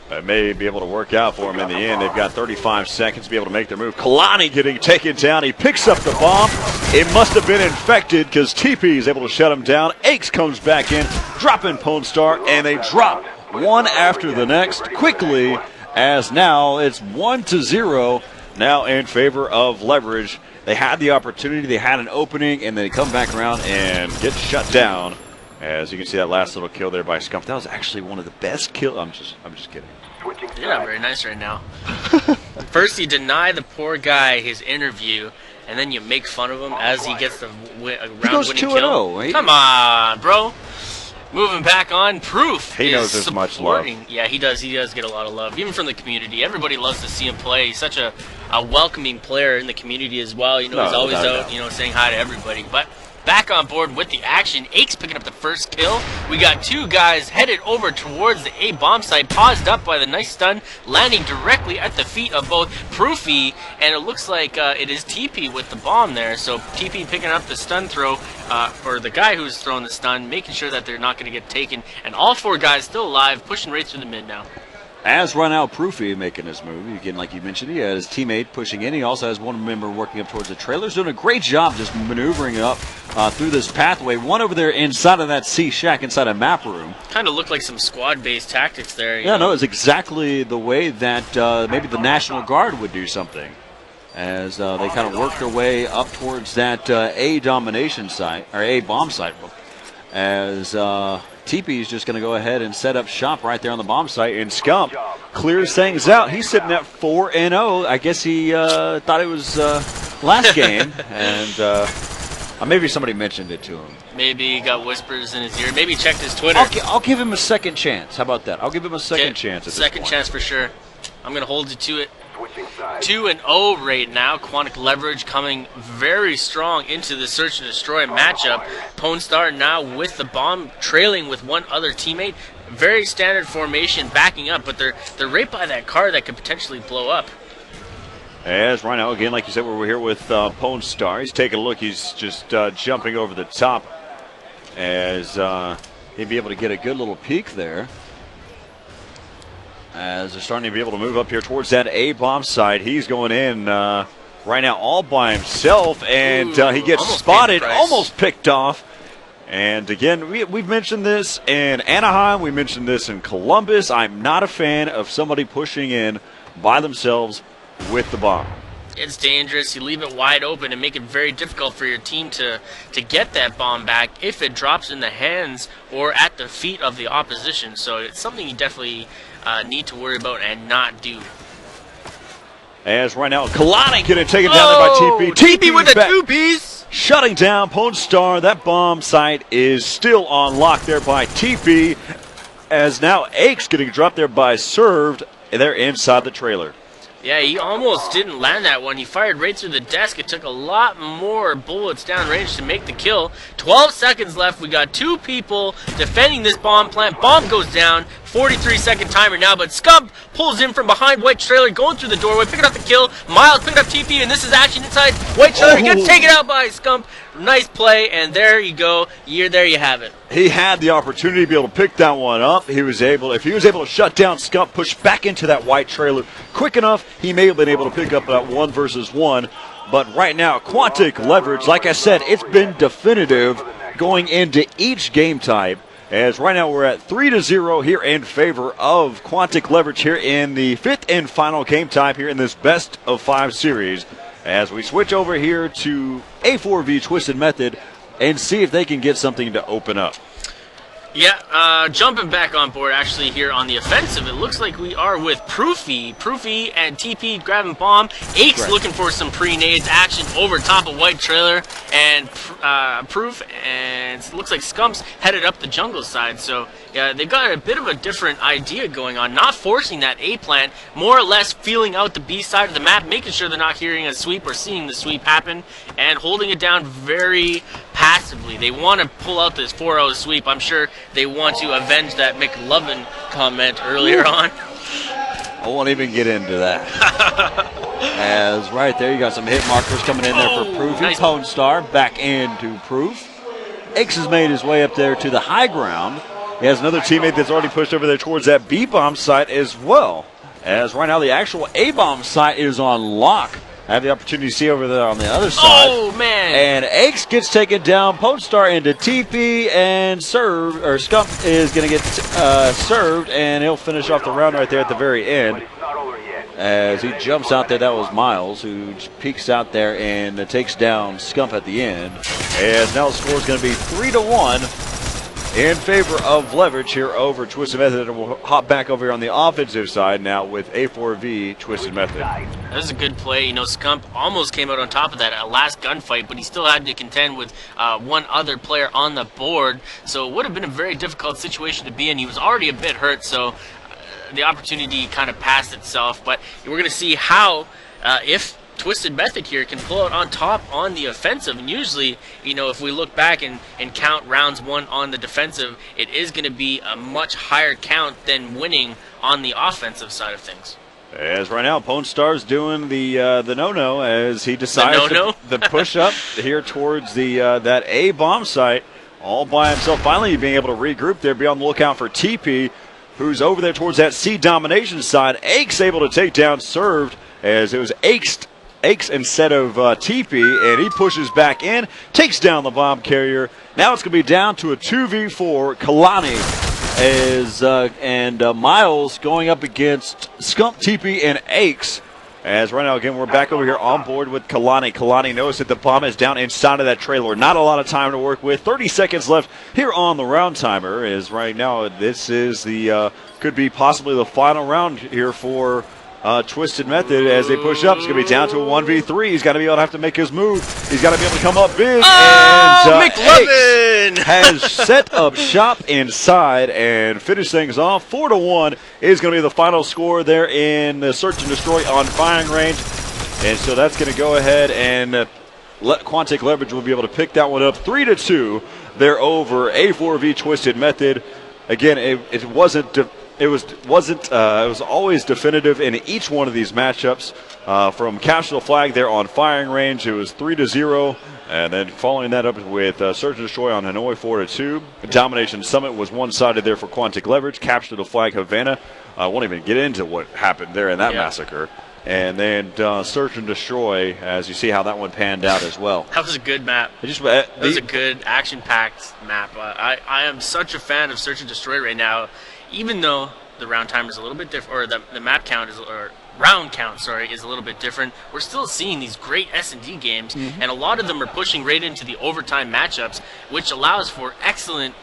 It may be able to work out for him in the end. They've got 35 seconds to be able to make their move. Kalani getting taken down. He picks up the bomb. It must have been infected because TP is able to shut him down. Aches comes back in, dropping Pone Star, and they drop one after the next quickly, as now it's 1-0 now in favor of Leverage. They had the opportunity, they had an opening, and they come back around and get shut down. As you can see, that last little kill there by Scump, that was actually one of the best kills. I'm just kidding. You're not very nice right now. First, you deny the poor guy his interview, and then you make fun of him as he gets the round-winning kill. He goes 2-0. Come on, bro. Moving back on, Proof. He knows is as much love. supporting. Yeah, he does. He does get a lot of love, even from the community. Everybody loves to see him play. He's such a welcoming player in the community as well. You know, No, he's always without a out, doubt. you know, saying hi to everybody. But back on board with the action. Aches picking up the first kill. We got two guys headed over towards the A bomb site, paused up by the nice stun, landing directly at the feet of both Proofy, and it looks like it is TP with the bomb there. So TP picking up the stun throw, or the guy who's throwing the stun, making sure that they're not going to get taken. And all four guys still alive, pushing right through the mid now. As right now, Proofy making his move. Again, like you mentioned, he had his teammate pushing in. He also has one member working up towards the trailers, doing a great job just maneuvering up through this pathway. One over there inside of that C shack, inside a map room. Kind of looked like some squad-based tactics there. Yeah, no, it's exactly the way that maybe the National Guard would do something. As they kind of work their way up towards that A domination site, or A bomb site. As TP is just going to go ahead and set up shop right there on the bomb site, and Scump clears things out. He's sitting at 4-0. I guess he thought it was last game, and maybe somebody mentioned it to him. Maybe he got whispers in his ear. Maybe he checked his Twitter. I'll give him a second chance. How about that? I'll give him a second chance. At Second this chance for sure. I'm going to hold you to it. 2-0 right now. Quantic Leverage coming very strong into the search and destroy matchup. Pone Star now with the bomb, trailing with one other teammate. Very standard formation, backing up, but they're right by that car that could potentially blow up. As right now, again, like you said, we're here with Pone Star. He's taking a look. He's just jumping over the top as he'd be able to get a good little peek there. As they're starting to be able to move up here towards that A bomb side. He's going in right now all by himself, and he gets spotted, almost picked off. And again, we've mentioned this in Anaheim. We mentioned this in Columbus. I'm not a fan of somebody pushing in by themselves with the bomb. It's dangerous. You leave it wide open and make it very difficult for your team to get that bomb back if it drops in the hands or at the feet of the opposition. So it's something you definitely need to worry about and not do. As right now, Kalani getting taken down there by TP. TP with a two-piece. Shutting down Pone Star. That bomb site is still on lock there by TP. As now Aches getting dropped there by Served. And they're inside the trailer. Yeah, he almost didn't land that one. He fired right through the desk. It took a lot more bullets downrange to make the kill. 12 seconds left. We got two people defending this bomb plant. Bomb goes down. 43-second timer now, but Scump pulls in from behind White Trailer, going through the doorway, picking up the kill. Miles picking up TP, and this is action inside. White Trailer gets taken out by Scump. Nice play, and there you go. There you have it. He had the opportunity to be able to pick that one up. If he was able to shut down Scump, push back into that White Trailer quick enough, he may have been able to pick up that 1 versus 1. But right now, Quantic Leverage, like I said, it's been definitive going into each game type. As right now we're at 3-0 here in favor of Quantic Leverage here in the 5th and final game type here in this best of 5 series. As we switch over here to A4V Twisted Method and see if they can get something to open up. Yeah, jumping back on board actually here on the offensive, it looks like we are with Proofy. Proofy and TP grabbing bomb. Aches looking for some pre-nades action over top of White Trailer. And Proof, and it looks like Scump's headed up the jungle side. So, yeah, they've got a bit of a different idea going on. Not forcing that A plant, more or less feeling out the B side of the map, making sure they're not hearing a sweep or seeing the sweep happen, and holding it down very passively. They want to pull out this 4-0 sweep. I'm sure they want to avenge that McLovin comment earlier on. I won't even get into that. As right there, you got some hit markers coming in there for Proof. Nice. Pone Star back into Proof. Aches has made his way up there to the high ground. He has another teammate that's already pushed over there towards that B-bomb site as well. As right now, the actual A-bomb site is on lock. I have the opportunity to see over there on the other side. Oh, man. And Aches gets taken down. Pone Star into TP and Scump is going to get served, and he'll finish off the round right there at the very end. As he jumps out there, that was Miles, who peeks out there and takes down Scump at the end. As now the score is going to be 3-1 in favor of Leverage here over Twisted Method. And we'll hop back over here on the offensive side now with A4V Twisted Method. That was a good play. You know, Scump almost came out on top of that last gunfight, but he still had to contend with one other player on the board. So it would have been a very difficult situation to be in. He was already a bit hurt, so the opportunity kind of passed itself. But we're going to see how, if Twisted Method here can pull out on top on the offensive. And usually, you know, if we look back and count rounds 1 on the defensive, it is going to be a much higher count than winning on the offensive side of things. As right now, Pone Star's doing the no-no as he decides to push up here towards the that A bomb site all by himself. Finally being able to regroup there. Be on the lookout for TP, who's over there towards that C domination side. Aches able to take down Served as it was Aches instead of TP, and he pushes back in, takes down the bomb carrier. Now it's going to be down to a 2v4. Kalani and Miles going up against Scump, TP, and Aches. As right now, again, we're back over here on board with Kalani. Kalani knows that the bomb is down inside of that trailer. Not a lot of time to work with. 30 seconds left here on the round timer. As right now, this is the could be possibly the final round here for Twisted Method as they push up. It's going to be down to a 1v3. He's got to be able to have to make his move. He's got to be able to come up big. McLovin has set up shop inside and finish things off. 4-1 is going to be the final score there in the Search and Destroy on firing range. And so that's going to go ahead and Quantic Leverage will be able to pick that one up. 3-2. They're over A4V Twisted Method. Again, it was always definitive in each one of these matchups. From Capture the Flag there on firing range, it was 3-0, and then following that up with Search and Destroy on Hanoi 4-2. Domination Summit was one-sided there for Quantic Leverage. Capture the Flag Havana. I won't even get into what happened there in that massacre. And then Search and Destroy, as you see how that one panned out as well. That was a good map. That was a good action-packed map. I am such a fan of Search and Destroy right now. Even though the round time is a little bit different, or the map count is, or round count, is a little bit different, we're still seeing these great S&D games, and a lot of them are pushing right into the overtime matchups, which allows for excellent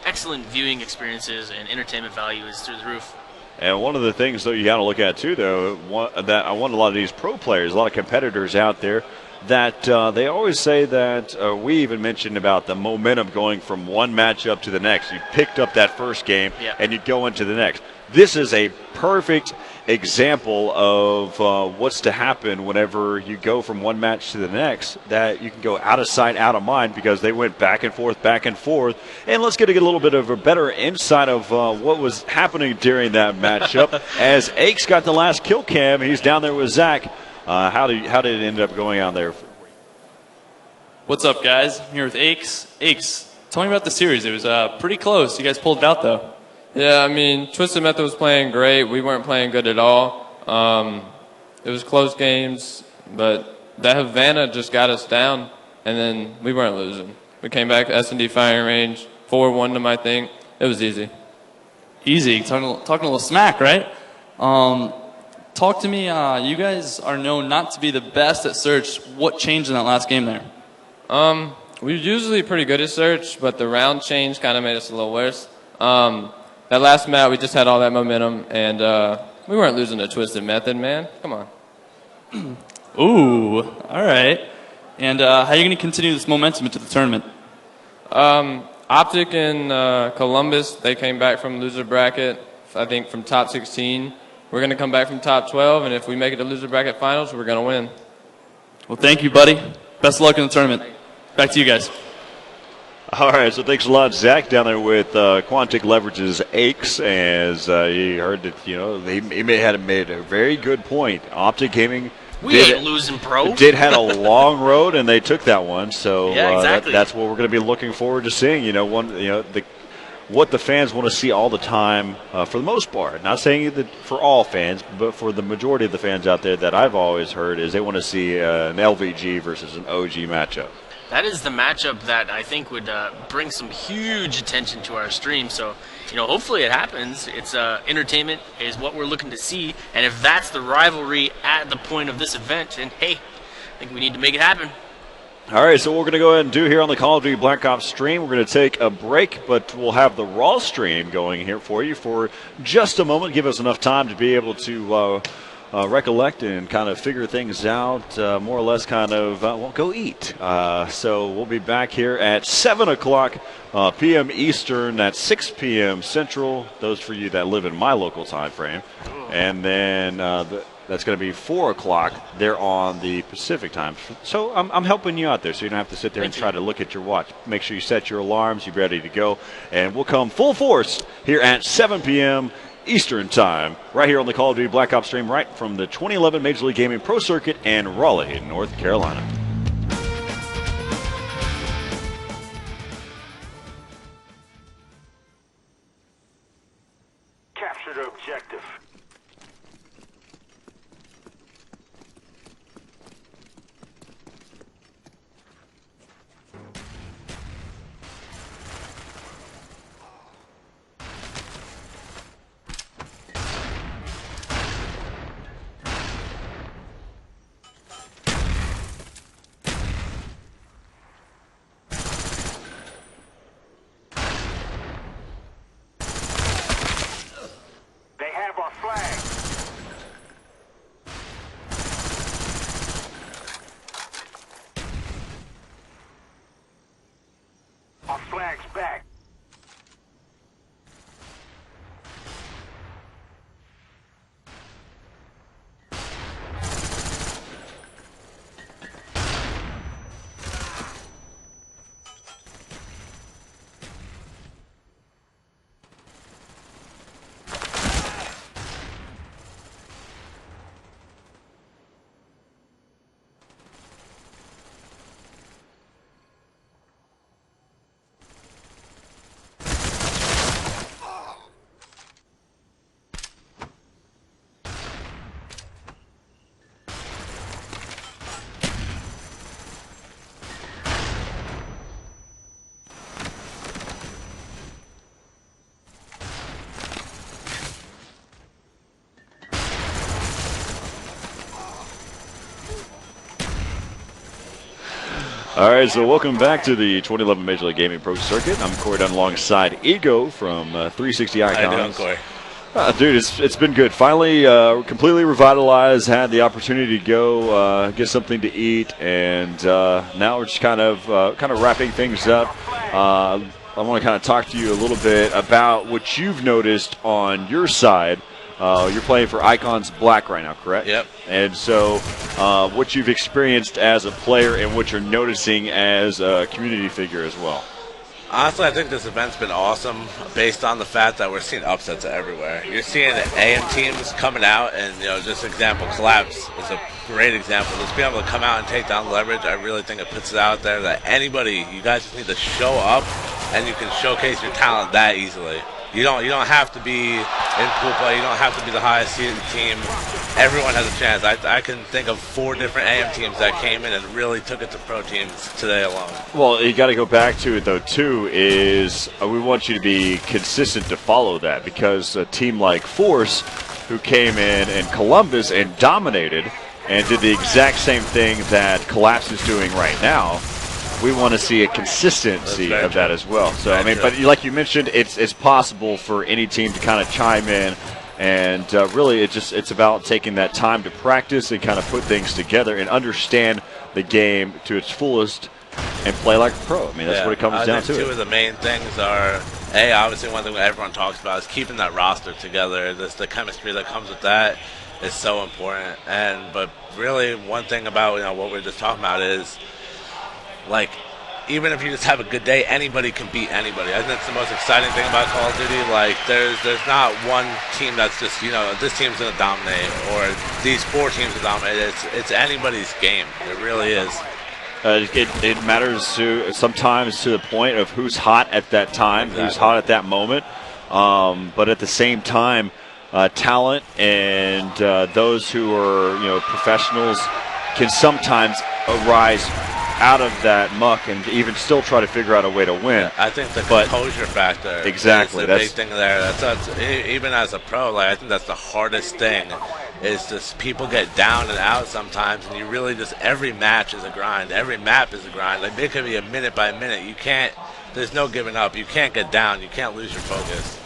viewing experiences, and entertainment value is through the roof. And one of the things, though, you got to look at, too, though, that I want a lot of these pro players, a lot of competitors out there, that they always say that we even mentioned about the momentum going from one matchup to the next. You picked up that first game and you go into the next. This is a perfect example of what's to happen whenever you go from one match to the next, that you can go out of sight, out of mind, because they went back and forth. And let's get a little bit of a better insight of what was happening during that matchup. As Aches got the last kill cam, he's down there with Zach. How did it end up going on there? What's up, guys? I'm here with Aches. Aches, tell me about the series. It was pretty close. You guys pulled it out, though. Yeah, I mean, Twisted Method was playing great. We weren't playing good at all. It was close games, but that Havana just got us down, and then we weren't losing. We came back to S&D firing range, 4-1 to my thing. It was easy. Easy. Talking a little smack, right? Talk to me. You guys are known not to be the best at search. What changed in that last game there? We were usually pretty good at search, but the round change kind of made us a little worse. That last map, we just had all that momentum, and we weren't losing to Twisted Method, man. Come on. Ooh, all right. And how are you going to continue this momentum into the tournament? Optic and Columbus, they came back from loser bracket, I think from top 16. We're going to come back from top 12, and if we make it to loser bracket finals, we're going to win. Well, thank you, buddy. Best of luck in the tournament. Back to you guys. All right, so thanks a lot, Zach, down there with Quantic Leverage's Aches, as he heard that, he may have made a very good point. Optic Gaming ain't losing, bro. Did had a long road, and they took that one. So exactly. That's what we're going to be looking forward to seeing. What the fans want to see all the time, for the most part. Not saying that for all fans, but for the majority of the fans out there that I've always heard is they want to see an LVG versus an OG matchup. That is the matchup that I think would bring some huge attention to our stream. So, hopefully it happens. It's entertainment is what we're looking to see. And if that's the rivalry at the point of this event, then hey, I think we need to make it happen. All right, so what we're going to go ahead and do here on the Call of Duty Black Ops stream, we're going to take a break, but we'll have the Raw stream going here for you for just a moment. Give us enough time to be able to recollect and kind of figure things out, more or less kind of, well, go eat. So we'll be back here at 7 o'clock p.m. Eastern, that's 6 p.m. Central, those for you that live in my local time frame. And then that's going to be 4 o'clock there on the Pacific time. So I'm helping you out there so you don't have to sit there and try to look at your watch. Make sure you set your alarms, you're ready to go. And we'll come full force here at 7 p.m. Eastern time, right here on the Call of Duty Black Ops stream, right from the 2011 Major League Gaming Pro Circuit in Raleigh, North Carolina. Capture the objective. Our flag's back. All right, so welcome back to the 2011 Major League Gaming Pro Circuit. I'm Corey Dunn alongside Ego from 360 Icons. How you doing, Corey? Dude, it's been good. Finally, completely revitalized. Had the opportunity to go get something to eat, and now we're just kind of wrapping things up. I want to kind of talk to you a little bit about what you've noticed on your side. You're playing for Icons Black right now, correct? Yep. And so what you've experienced as a player and what you're noticing as a community figure as well. Honestly, I think this event's been awesome based on the fact that we're seeing upsets everywhere. You're seeing AM teams coming out, and just example, Collapse is a great example. Just being able to come out and take down Leverage, I really think it puts it out there that anybody, you guys just need to show up, and you can showcase your talent that easily. You don't have to be in pool play. You don't have to be the highest seeded team. Everyone has a chance. I can think of 4 different AM teams that came in and really took it to pro teams today alone. Well, you got to go back to it, though, too, is we want you to be consistent to follow that, because a team like Force, who came in Columbus and dominated and did the exact same thing that Collapse is doing right now, we want to see a consistency of that as well. So, I mean, but like you mentioned, it's possible for any team to kind of chime in, and really it's about taking that time to practice and kind of put things together and understand the game to its fullest and play like a pro. I mean, that's what it comes down to. Two of the main things are, obviously one thing that everyone talks about is keeping that roster together. The chemistry that comes with that is so important. But really one thing about what we're just talking about is, like, even if you just have a good day, anybody can beat anybody. I think that's the most exciting thing about Call of Duty. Like, there's not one team that's just, this team's going to dominate, or these 4 teams will dominate. It's anybody's game. It really is. It matters sometimes to the point of who's hot at that time, who's hot at that moment. But at the same time, talent and those who are professionals can sometimes arise out of that muck and even still try to figure out a way to win. I think the composure factor exactly is the big thing there. That's even as a pro, like I think that's the hardest thing. Is just people get down and out sometimes, and you really just every match is a grind. Every map is a grind. Like it could be a minute by minute. You can't. There's no giving up. You can't get down. You can't lose your focus.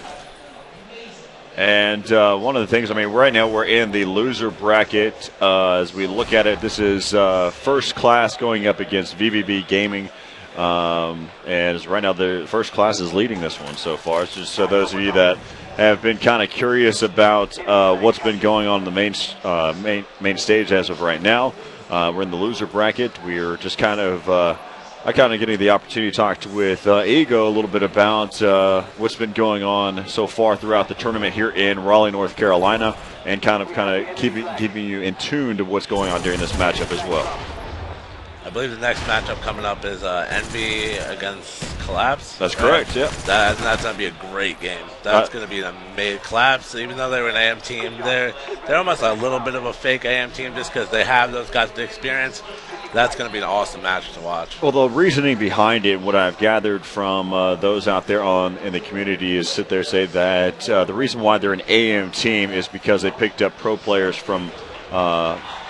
And one of the things, I mean, right now we're in the loser bracket. As we look at it, this is First Class going up against VVB Gaming. And right now, the First Class is leading this one so far. It's just so those of you that have been kind of curious about what's been going on in the main stage as of right now. We're in the loser bracket. We're just kind of getting the opportunity to talk with Ego a little bit about what's been going on so far throughout the tournament here in Raleigh, North Carolina, and kind of keeping you in tune to what's going on during this matchup as well. I believe the next matchup coming up is Envy against Collapse. That's correct, yeah. That's going to be a great game. That's going to be an amazing Collapse. Even though they were an AM team, they're almost a little bit of a fake AM team just because they have those guys the experience. That's going to be an awesome match to watch. Well, the reasoning behind it, what I've gathered from those out there in the community is sit there say that the reason why they're an AM team is because they picked up pro players from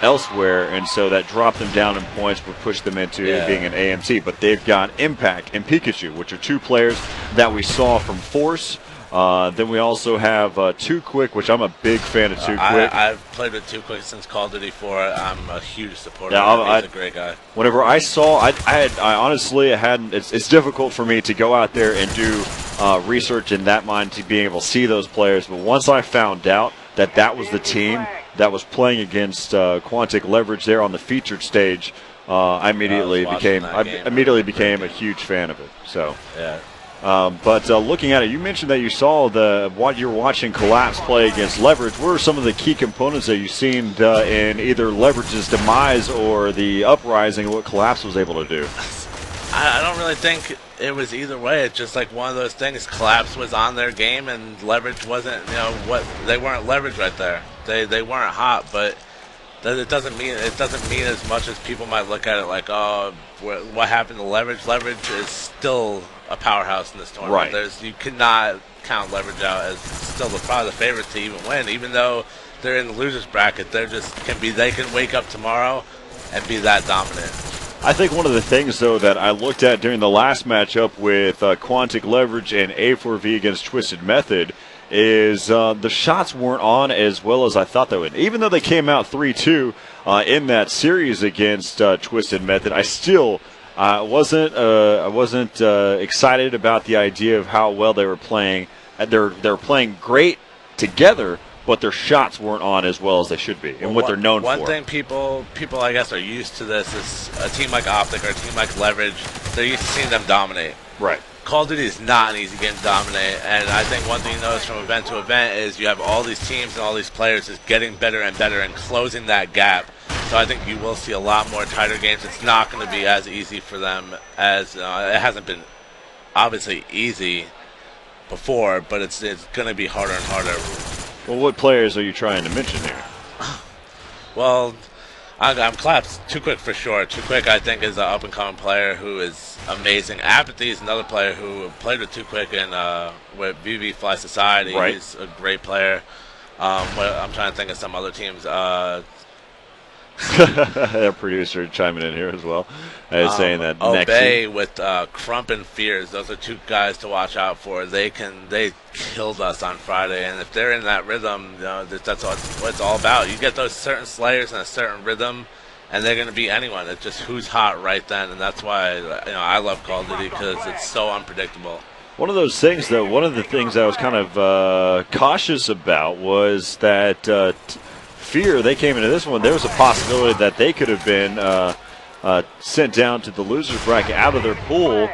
elsewhere, and so that dropped them down in points, would push them into being an AMT. But they've got Impact and Pikachu, which are two players that we saw from Force. Then we also have Too Quick, which I'm a big fan of Too Quick. I've played with Too Quick since Call of Duty 4. I'm a huge supporter of him. He's a great guy. Whenever I saw, I honestly hadn't. It's difficult for me to go out there and do research in that mind to be able to see those players. But once I found out that was the team that was playing against Quantic Leverage there on the featured stage, I immediately became a huge fan of it. So yeah. But looking at it, you mentioned that you saw what you're watching Collapse play against Leverage. What are some of the key components that you've seen in either Leverage's demise or the uprising, what Collapse was able to do? I don't really think it was either way. It's just like one of those things. Collapse was on their game, and Leverage wasn't. They weren't Leverage right there. They weren't hot, but it doesn't mean as much as people might look at it like, oh, what happened to Leverage? Leverage is still a powerhouse in this tournament. Right. You cannot count Leverage out as still probably the favorite to even win, even though they're in the losers bracket. They can wake up tomorrow and be that dominant. I think one of the things, though, that I looked at during the last matchup with Quantic Leverage and A4V against Twisted Method is the shots weren't on as well as I thought they would. Even though they came out 3-2 in that series against Twisted Method, I still wasn't excited about the idea of how well they were playing. They're playing great together, but their shots weren't on as well as they should be, and what they're known for. One thing people I guess are used to this is a team like Optic or a team like Leverage. They're used to seeing them dominate. Right. Call of Duty is not an easy game to dominate, and I think one thing you notice from event to event is you have all these teams and all these players just getting better and better and closing that gap. So I think you will see a lot more tighter games. It's not going to be as easy for them as it hasn't been obviously easy before, but it's going to be harder and harder. Well, what players are you trying to mention here? Well, I'm Collapse. Too Quick for sure. Too Quick, I think, is an up-and-coming player who is amazing. Apathy is another player who played with Too Quick and with VV Fly Society. Right. He's a great player. I'm trying to think of some other teams. Their producer chiming in here as well, saying that Obey with Crump and Fears. Those are two guys to watch out for. They killed us on Friday, and if they're in that rhythm, that's what it's all about. You get those certain slayers in a certain rhythm, and they're going to beat anyone. It's just who's hot right then, and that's why I love Call of Duty because it's so unpredictable. One of those things, though, one of the things I was kind of cautious about was that Fear, they came into this one, there was a possibility that they could have been sent down to the losers bracket out of their pool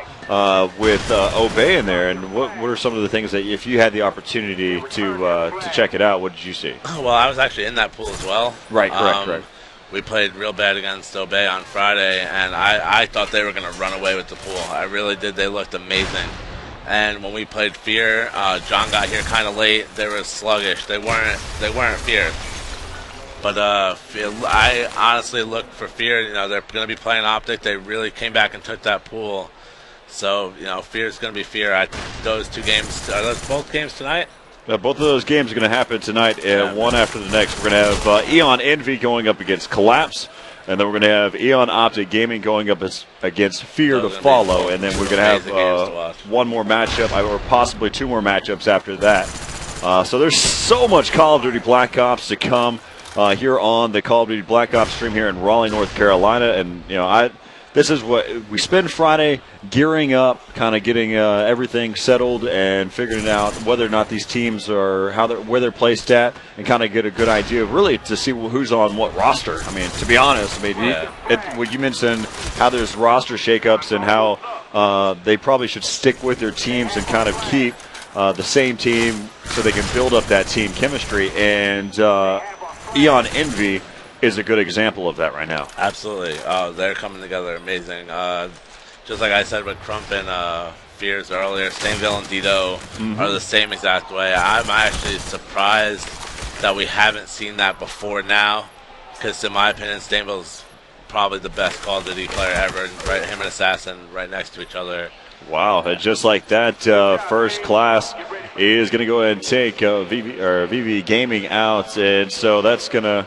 with Obey in there. And what are some of the things that, if you had the opportunity to check it out, what did you see? Well, I was actually in that pool as well. Right, correct. We played real bad against Obey on Friday, and I thought they were going to run away with the pool. I really did. They looked amazing. And when we played Fear, John got here kind of late. They were sluggish. They weren't Fear. But I honestly look for Fear. You know, they're going to be playing Optic. They really came back and took that pool. So, you know, Fear is going to be Fear. Those 2 games, are those both games tonight? Both of those games are going to happen tonight, one after the next. We're going to have Eon Envy going up against Collapse, and then we're going to have Eon Optic Gaming going up against Fear to follow, and then we're going to have one more matchup, or possibly 2 more matchups after that. So there's so much Call of Duty Black Ops to come here on the Call of Duty Black Ops stream here in Raleigh, North Carolina, and you know, this is what we spend Friday gearing up, kind of getting everything settled and figuring out whether or not these teams are where they're placed at, and kind of get a good idea of really to see who's on what roster. I mean, to be honest, you mentioned how there's roster shakeups and how they probably should stick with their teams and kind of keep the same team so they can build up that team chemistry. And Eon Envy is a good example of that right now. Absolutely. They're coming together amazing. Just like I said with Crump and Fears earlier, Stainville and Dito are the same exact way. I'm actually surprised that we haven't seen that before now, because in my opinion, Stainville's probably the best Call of Duty player ever. Right, him and Assassin right next to each other. Wow, and just like that, First Class is going to go ahead and take VV Gaming out, and so that's going to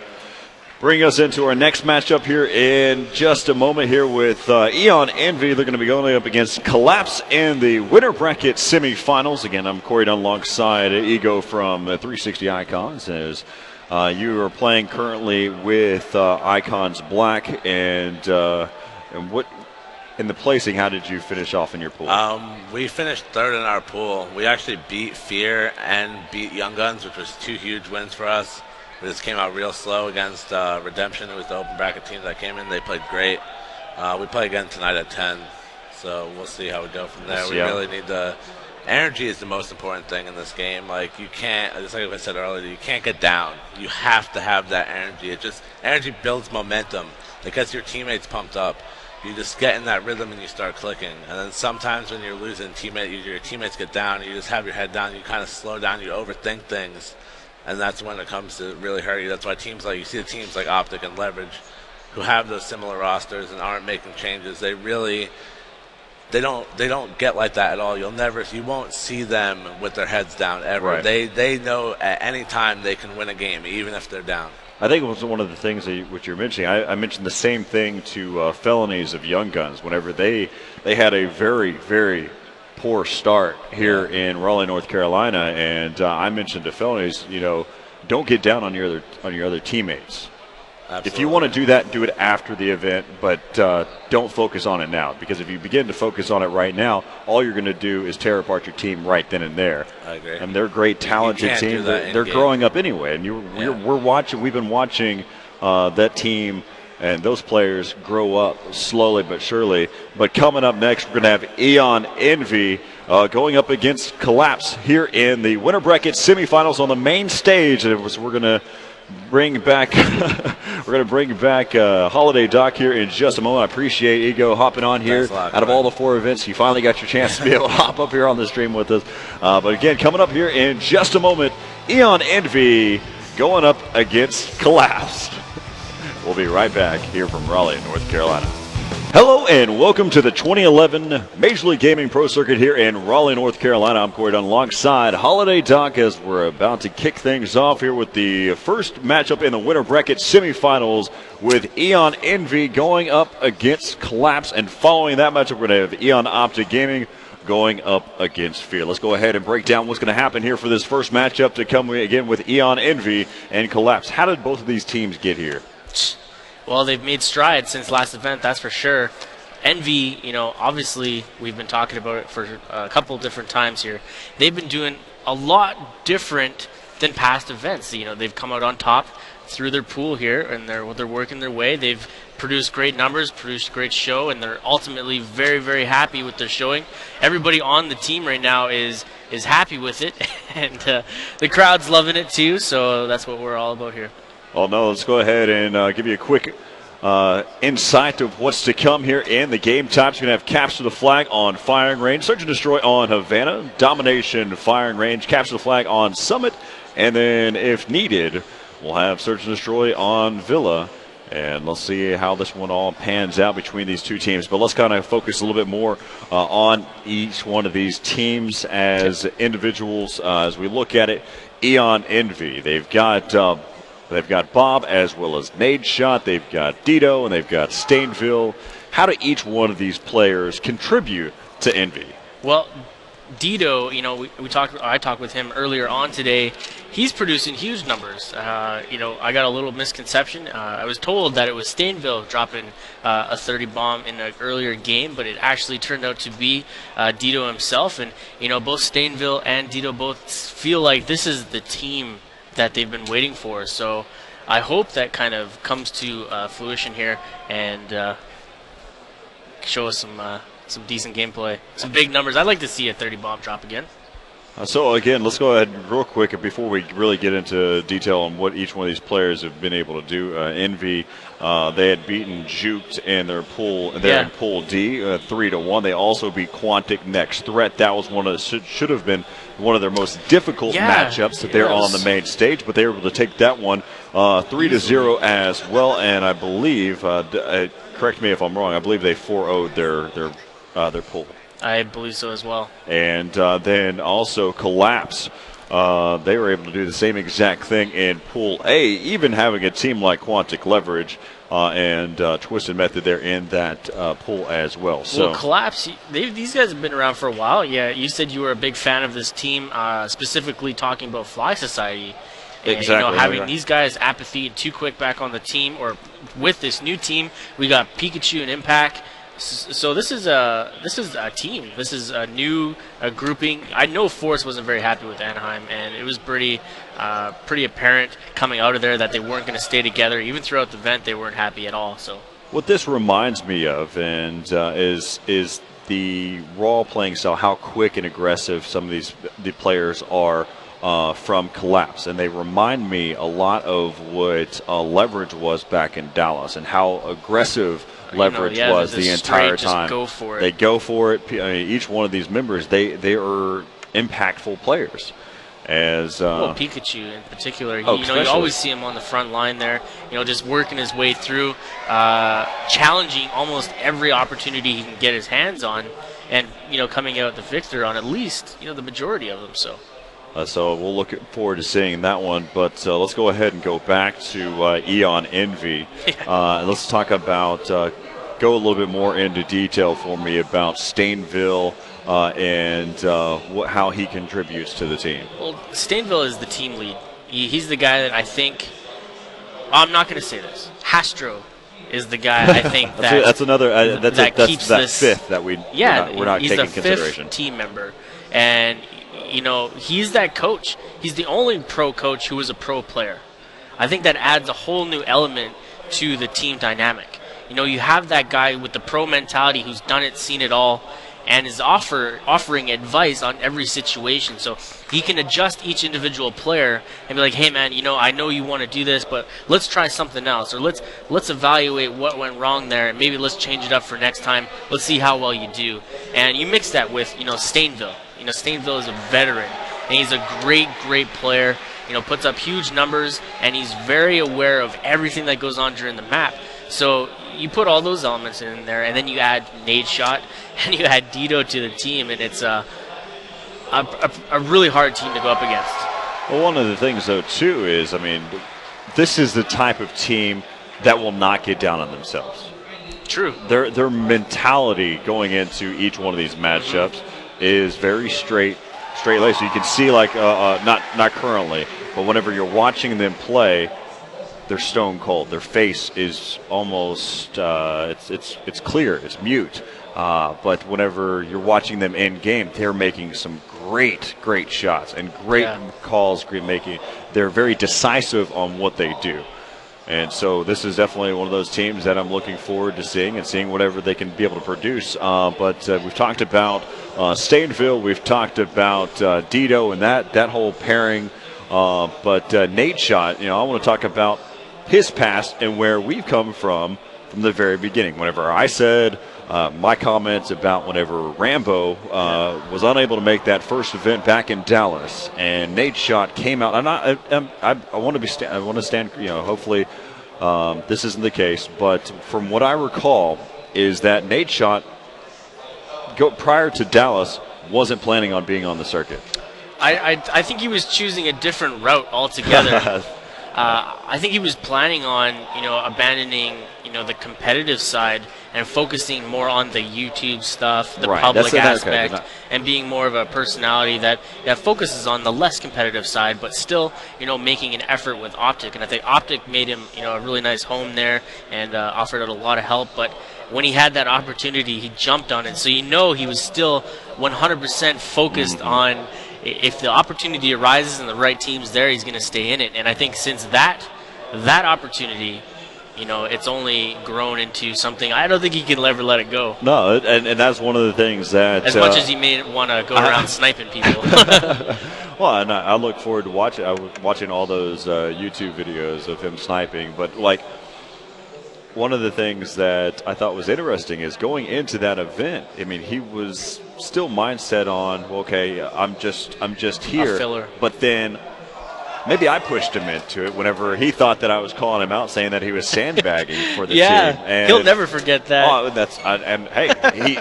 bring us into our next matchup here in just a moment here with Eon Envy. They're going to be going up against Collapse in the winner bracket semifinals. Again, I'm Corey Dunn alongside Ego from 360 Icons, as you are playing currently with Icons Black. And what in the placing, how did you finish off in your pool? We finished 3rd in our pool. We actually beat Fear and beat Young Guns, which was 2 huge wins for us. We just came out real slow against Redemption. It was the open bracket team that came in. They played great. We play again tonight at 10, so we'll see how we go from there. We really need energy is the most important thing in this game. Like, you can't, just like I said earlier, you can't get down. You have to have that energy. Energy builds momentum. It gets your teammates pumped up. You just get in that rhythm and you start clicking. And then sometimes when you're losing your teammates get down, you just have your head down, you kind of slow down, you overthink things. And that's when it comes to really hurt you. That's why you see the teams like Optic and Leverage, who have those similar rosters and aren't making changes. They don't get like that at all. You won't see them with their heads down ever. Right. They know at any time they can win a game, even if they're down. I think it was one of the things which you're mentioning. I mentioned the same thing to Felonies of Young Guns whenever they had a very, very poor start here in Raleigh, North Carolina, and I mentioned to Felonies, don't get down on your other teammates. Absolutely. If you want to do that, do it after the event, but don't focus on it now, because if you begin to focus on it right now, all you're going to do is tear apart your team right then and there. I agree. And they're a great, talented team. They're growing up anyway, and we've been watching that team and those players grow up slowly but surely. But coming up next, we're going to have Eon Envy going up against Collapse here in the winter bracket semifinals on the main stage. And we're going to bring back Holiday Doc here in just a moment. I appreciate Ego hopping on here. Out of all the 4 events, you finally got your chance to be able to hop up here on the stream with us. But again, coming up here in just a moment, Eon Envy going up against Collapse. We'll be right back here from Raleigh, North Carolina. Hello and welcome to the 2011 Major League Gaming Pro Circuit here in Raleigh, North Carolina. I'm Corey Dunn alongside Holiday Doc as we're about to kick things off here with the first matchup in the winter bracket semifinals with Eon Envy going up against Collapse. And following that matchup, we're going to have Eon Optic Gaming going up against Fear. Let's go ahead and break down what's going to happen here for this first matchup to come again with Eon Envy and Collapse. How did both of these teams get here? Well, they've made strides since last event, that's for sure. Envy, obviously we've been talking about it for a couple different times here. They've been doing a lot different than past events. They've come out on top through their pool here, and they're working their way. They've produced great numbers, produced a great show, and they're ultimately very, very happy with their showing. Everybody on the team right now is happy with it, and the crowd's loving it too, so that's what we're all about here. Well, no, let's go ahead and give you a quick insight of what's to come here in the game types. You're going to have Capture the Flag on Firing Range, Search and Destroy on Havana, Domination Firing Range, Capture the Flag on Summit, and then if needed, we'll have Search and Destroy on Villa. And let's see how this one all pans out between these two teams. But let's kind of focus a little bit more on each one of these teams as individuals. As we look at it, Eon Envy, they've got Bob as well as Nade Shot. They've got Dito and they've got Stainville. How do each one of these players contribute to Envy? Well, Dito, I talked with him earlier on today. He's producing huge numbers. I got a little misconception. I was told that it was Stainville dropping a 30 bomb in an earlier game, but it actually turned out to be Dito himself. And both Stainville and Dito both feel like this is the team that they've been waiting for. So I hope that kind of comes to fruition here and show us some decent gameplay, some big numbers. I'd like to see a 30 bomb drop again. So again, let's go ahead real quick before we really get into detail on what each one of these players have been able to do. Envy, they had beaten Juked in their pool. They're in Pool D, 3-1. They also beat Quantic Next Threat. That was one of should have been one of their most difficult matchups that they're on the main stage, but they were able to take that one 3-0 as well. And I believe, correct me if I'm wrong, I believe they 4-0'd their pool. I believe so as well. And then also Collapse. They were able to do the same exact thing in Pool A, even having a team like Quantic Leverage and Twisted Method there in that pool as well. So Collapse, these guys have been around for a while. Yeah, you said you were a big fan of this team, specifically talking about Fly Society. Exactly. Having these guys, Apathy and Too Quick back on the team, or with this new team, we got Pikachu and Impact. So this is a team. This is a new grouping. I know Force wasn't very happy with Anaheim, and it was pretty apparent coming out of there that they weren't going to stay together. Even throughout the event, they weren't happy at all. So what this reminds me of, and is the Raw playing style, how quick and aggressive some of the players are from Collapse, and they remind me a lot of what Leverage was back in Dallas, and how aggressive Leverage was the entire time. Go for it. They go for it. Each one of these members, they are impactful players. As Pikachu in particular, you always see him on the front line there, just working his way through, challenging almost every opportunity he can get his hands on, and coming out the victor on at least the majority of them. So we'll look forward to seeing that one. But let's go ahead and go back to Eon Envy. Let's talk about, go a little bit more into detail for me about Stainville and how he contributes to the team. Well, Stainville is the team lead. He's the guy that I think, I'm not going to say this, Hastro is the guy I think that's another, keeps this fifth that we're not taking consideration. He's the fifth team member. And he's that coach. He's the only pro coach who is a pro player. I think that adds a whole new element to the team dynamic. You have that guy with the pro mentality who's done it, seen it all, and is offering advice on every situation. So he can adjust each individual player and be like, hey, man, I know you want to do this, but let's try something else. Or let's evaluate what went wrong there, and maybe let's change it up for next time. Let's see how well you do. And you mix that with, Stainville. Stainville is a veteran, and he's a great, great player. Puts up huge numbers, and he's very aware of everything that goes on during the map. So you put all those elements in there, and then you add Nade Shot, and you add Dito to the team, and it's a really hard team to go up against. Well, one of the things, though, too, is, this is the type of team that will not get down on themselves. True. Their mentality going into each one of these matchups is very straight-laced. So you can see, not currently, but whenever you're watching them play, they're stone cold. Their face is almost it's clear, it's mute. But whenever you're watching them in game, they're making some great shots and great calls. They're very decisive on what they do. And so this is definitely one of those teams that I'm looking forward to seeing whatever they can be able to produce. But we've talked about Stainville, we've talked about Dito and that whole pairing. But Nade Shot, I want to talk about his past and where we've come from the very beginning. Whenever I said my comments about whenever Rambo was unable to make that first event back in Dallas, and Nate Shot came out. I want to stand. Hopefully, this isn't the case. But from what I recall, is that Nate Shot prior to Dallas wasn't planning on being on the circuit. I think he was choosing a different route altogether. I think he was planning on, abandoning, the competitive side and focusing more on the YouTube stuff, the public aspect, and being more of a personality that focuses on the less competitive side, but still, making an effort with Optic. And I think Optic made him, a really nice home there and offered out a lot of help. But when he had that opportunity, he jumped on it. So he was still 100% focused on, if the opportunity arises and the right team's there, he's going to stay in it. And I think since that opportunity, it's only grown into something. I don't think he can ever let it go. No, and that's one of the things that... As much as he may want to go around sniping people. Well, and I look forward to watching all those YouTube videos of him sniping. But, one of the things that I thought was interesting is going into that event, he was still mindset on, okay, I'm just here. A filler. But then maybe I pushed him into it whenever he thought that I was calling him out, saying that he was sandbagging for the team. And he'll never forget that.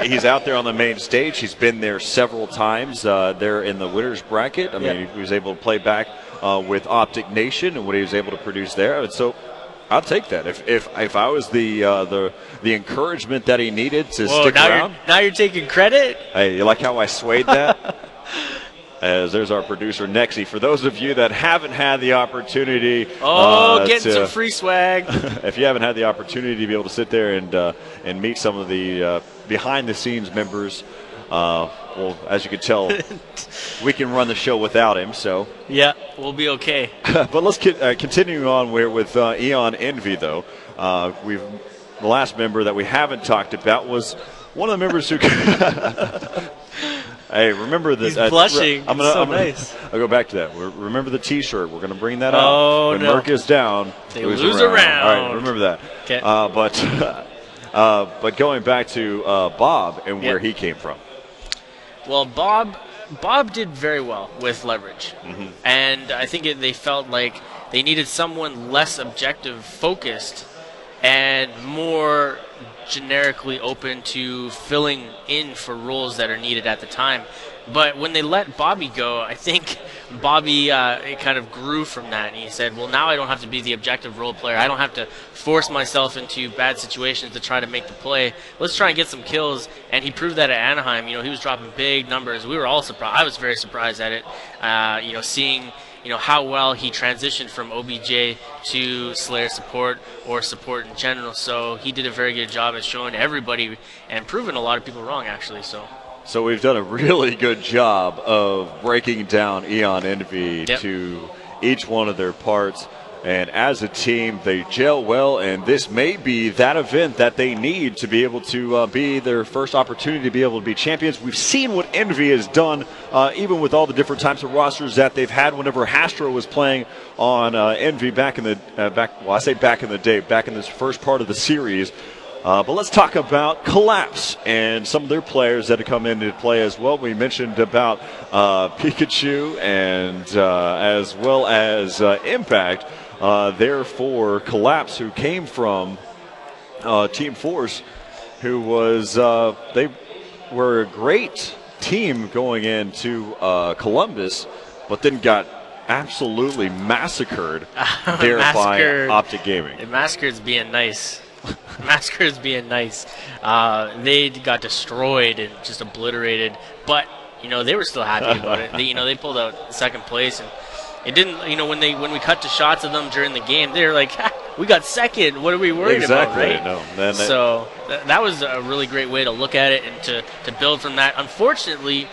He's out there on the main stage. He's been there several times. There in the winners bracket. He was able to play back with Optic Nation and what he was able to produce there. And so I'll take that. If I was the encouragement that he needed to stick around. Now you're taking credit? Hey, you like how I swayed that? As there's our producer, Nexie. For those of you that haven't had the opportunity... getting some free swag. If you haven't had the opportunity to be able to sit there and meet some of the behind-the-scenes members, well, as you can tell, we can run the show without him, so... Yeah, we'll be okay. But let's continue on with Eon Envy, though. The last member that we haven't talked about was one of the members who... Hey, remember this. He's blushing. Nice. I'll go back to that. Remember the T-shirt. We're going to bring that up. When Merc is down, they lose around. All right, remember that. Okay. But going back to Bob and where he came from. Well, Bob did very well with Leverage. And I think they felt like they needed someone less objective focused and more generically open to filling in for roles that are needed at the time. But when they let Bobby go, I think Bobby it kind of grew from that. And he said, well, now I don't have to be the objective role player. I don't have to force myself into bad situations to try to make the play. Let's try and get some kills. And he proved that at Anaheim. He was dropping big numbers. We were all surprised. I was very surprised at it, seeing how well he transitioned from OBJ to Slayer support or support in general. So he did a very good job at showing everybody and proving a lot of people wrong, actually. So we've done a really good job of breaking down Eon Envy to each one of their parts. And as a team, they gel well, and this may be that event that they need to be able to be their first opportunity to be able to be champions. We've seen what Envy has done, even with all the different types of rosters that they've had. Whenever Hastro was playing on Envy back in the back in the day, back in this first part of the series. But let's talk about Collapse and some of their players that have come into play as well. We mentioned about Pikachu and as well as Impact. Therefore, Collapse, who came from Team Force, who was they were a great team going into Columbus, but then got absolutely massacred there by Optic Gaming. Massacred's being nice. Massacred's being nice. They got destroyed and just obliterated, but they were still happy about it. They pulled out second place, and it didn't. When we cut to shots of them during the game, they were like, "We got second. What are we worried about?" Right? No. So that was a really great way to look at it and to build from that. Unfortunately,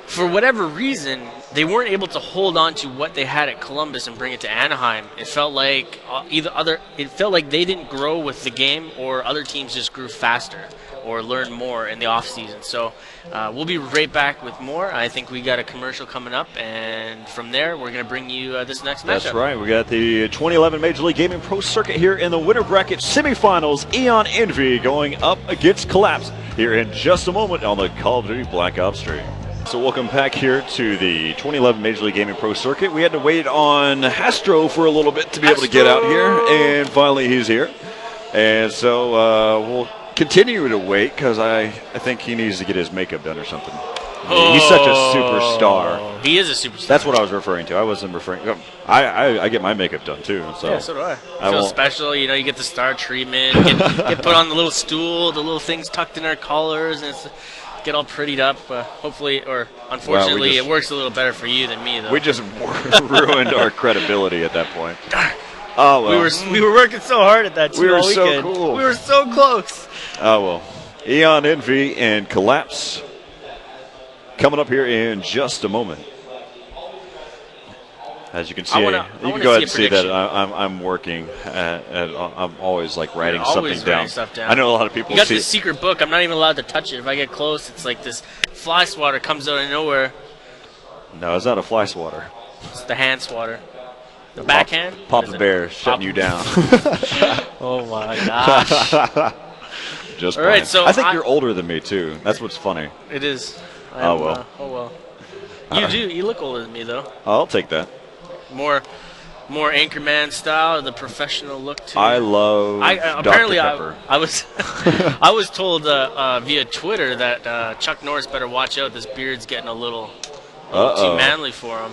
for whatever reason, they weren't able to hold on to what they had at Columbus and bring it to Anaheim. It felt like they didn't grow with the game, or other teams just grew faster, or learn more in the off season. So we'll be right back with more. I think we got a commercial coming up, and from there we're going to bring you this next matchup. That's right. We got the 2011 Major League Gaming Pro Circuit here in the winter bracket semifinals. Eon Envy going up against Collapse here in just a moment on the Call of Duty Black Ops stream. So welcome back here to the 2011 Major League Gaming Pro Circuit. We had to wait on Hastro for a little bit to be able to get out here, and finally he's here. And so we'll continue to wait because I think he needs to get his makeup done or something. He's such a superstar. He is a superstar. That's what I was referring to. I wasn't referring. I get my makeup done too. So yeah, so do I. Feel special, you know. You get the star treatment, get put on the little stool, the little things tucked in our collars, and get all prettied up. Hopefully, or unfortunately, it works a little better for you than me, though. We just ruined our credibility at that point. Oh well. We were working so hard at that. We were all so weekend. cool. We were so close. Oh well. Eon Envy and Collapse coming up here in just a moment. As you can see, you can go ahead and see that I'm working. I'm always like writing something down. I know a lot of people. You got this secret book. I'm not even allowed to touch it. If I get close, it's like this fly swatter comes out of nowhere. No, it's not a fly swatter. It's the hand swatter. The backhand. Papa Bear shutting you down. Oh my gosh. Just all right, so I think you're older than me too. That's what's funny. It is. Oh well. Oh well. You do. You look older than me though. I'll take that. More Anchorman style, the professional look too. I love. Apparently, Dr. Pepper. I was I was told via Twitter that Chuck Norris better watch out. This beard's getting a little too manly for him.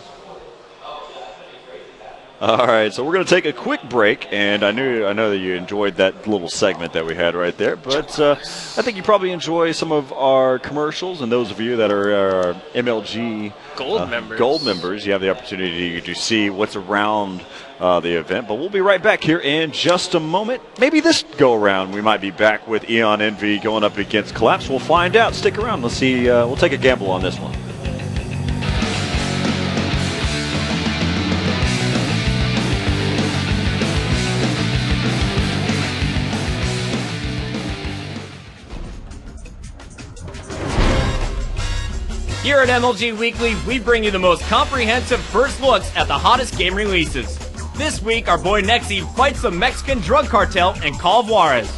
All right, so we're going to take a quick break, and I know that you enjoyed that little segment that we had right there, but I think you probably enjoy some of our commercials, and those of you that are MLG Gold members, you have the opportunity to see what's around the event, but we'll be right back here in just a moment. Maybe this go-around we might be back with Eon Envy going up against Collapse. We'll find out. Stick around. Let's see. We'll take a gamble on this one. Here at MLG Weekly, we bring you the most comprehensive first looks at the hottest game releases. This week, our boy Nexi fights the Mexican drug cartel in Call of Juarez.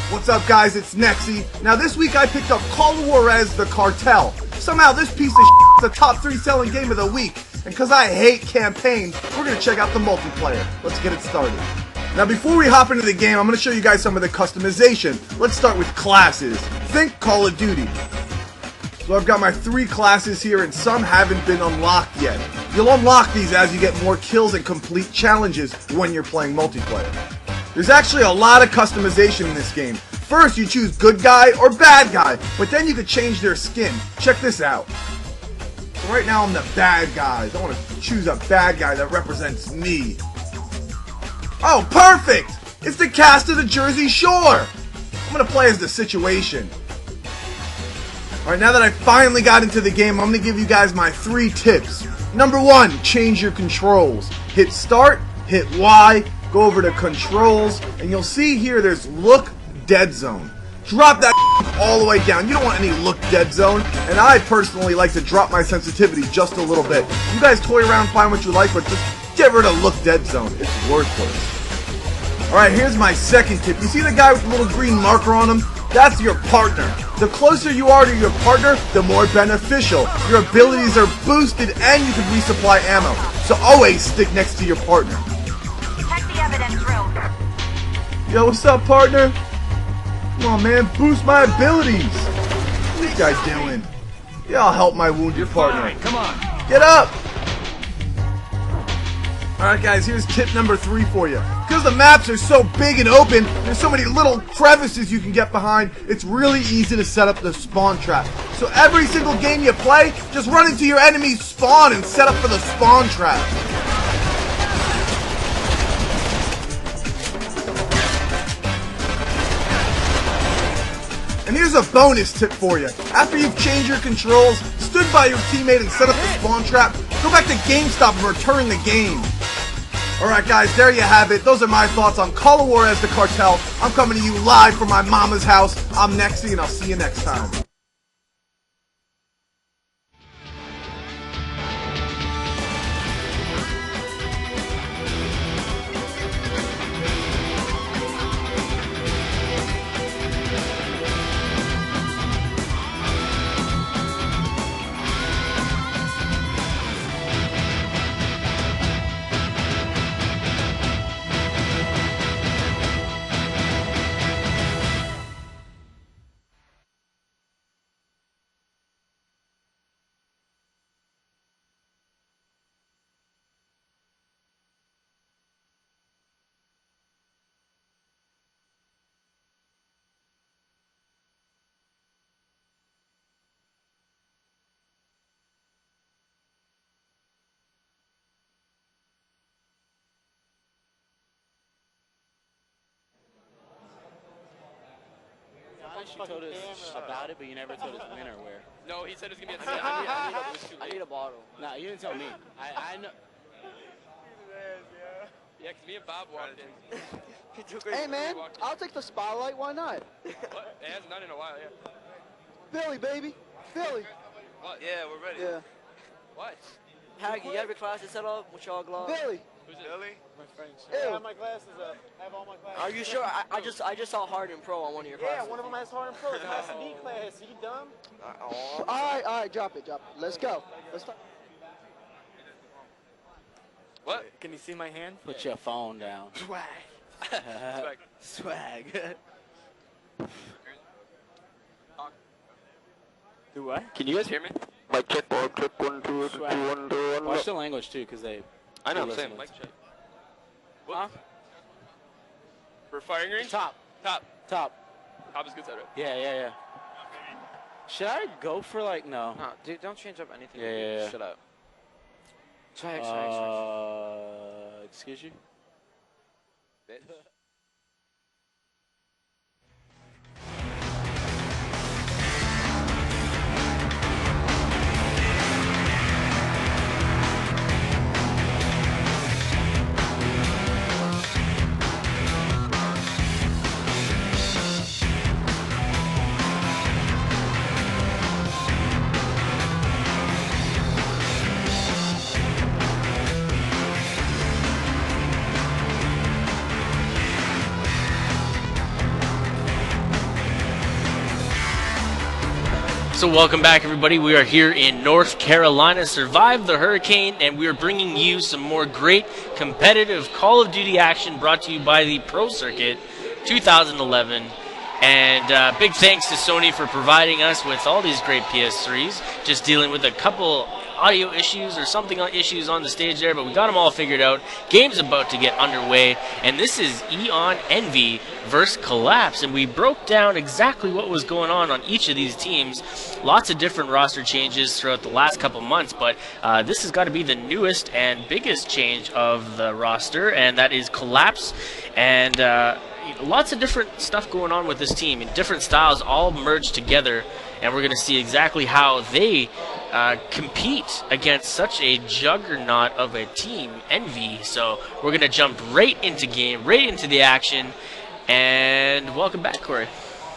What's up, guys? It's Nexi. Now, this week I picked up Call of Juarez the Cartel. Somehow, this piece of shit is the top 3 selling game of the week. And because I hate campaigns, we're going to check out the multiplayer. Let's get it started. Now, before we hop into the game, I'm going to show you guys some of the customization. Let's start with classes. Think Call of Duty. So I've got my 3 classes here, and some haven't been unlocked yet. You'll unlock these as you get more kills and complete challenges when you're playing multiplayer. There's actually a lot of customization in this game. First, you choose good guy or bad guy, but then you can change their skin. Check this out. So right now I'm the bad guy. I want to choose a bad guy that represents me. Oh, perfect! It's the cast of the Jersey Shore! I'm going to play as the Situation. Alright, now that I finally got into the game, I'm going to give you guys my 3 tips. Number 1, change your controls. Hit start, hit Y, go over to controls, and you'll see here there's look dead zone. Drop that all the way down. You don't want any look dead zone, and I personally like to drop my sensitivity just a little bit. You guys toy around, find what you like, but just get rid of look dead zone. It's worthless. Alright, here's my second tip. You see the guy with the little green marker on him? That's your partner. The closer you are to your partner, the more beneficial. Your abilities are boosted and you can resupply ammo. So always stick next to your partner. Check the evidence room. Yo, what's up, partner? Come on, man, boost my abilities. What's this guy doing? Yeah, I'll help my wounded partner. Come on. Get up! Alright guys, here's tip number 3 for you. Because the maps are so big and open, there's so many little crevices you can get behind, it's really easy to set up the spawn trap. So every single game you play, just run into your enemy's spawn and set up for the spawn trap. And here's a bonus tip for you. After you've changed your controls, stood by your teammate and set up the spawn trap, go back to GameStop and return the game. Alright guys, there you have it. Those are my thoughts on Call of War as the Cartel. I'm coming to you live from my mama's house. I'm Nexy, and I'll see you next time. She told us about it, but you never told us when or where. No, he said it was going to be at 7. I need a bottle. Nah, you didn't tell me. I know. Yeah, because me and Bob walked in. Hey man, I'll take the spotlight. Why not? What? It hasn't done in a while, yeah. Philly, baby. Philly. What? Yeah, we're ready. Yeah. What? Haggy, you have your classes set up with y'all gloves? Philly. Who's it? Billy? My friends. Ew. I have my glasses up. I have all my glasses. Are you sure? I just saw Hard and Pro on one of your classes. Yeah, one of them has Hard and Pro. It's an SD class. Are you dumb? All right, drop it. Let's go. Let's talk. What? Can you see my hand? Put your phone down. Swag. Swag. Do what? Can you guys hear me? Mic check, click 1, 2, 3, 1, 2, 1. Watch the language too, because they. I know, I'm saying mic check. Huh? For firing range? Top. Top. Top. Top is good side, right? Yeah. Should I go for like no? No, dude, don't change up anything. Yeah. Shut up. Swag. Excuse you? So welcome back, everybody. We are here in North Carolina, survived the hurricane, and we are bringing you some more great competitive Call of Duty action brought to you by the Pro Circuit 2011. And big thanks to Sony for providing us with all these great PS3s. Just dealing with a couple audio issues or something issues on the stage there, but we got them all figured out. Game's about to get underway, and this is Eon Envy versus Collapse, and we broke down exactly what was going on each of these teams. Lots of different roster changes throughout the last couple months, but this has got to be the newest and biggest change of the roster, and that is Collapse. And lots of different stuff going on with this team, and different styles all merged together, and we're going to see exactly how they compete against such a juggernaut of a team, Envy. So we're going to jump right into game, right into the action, and welcome back, Corey.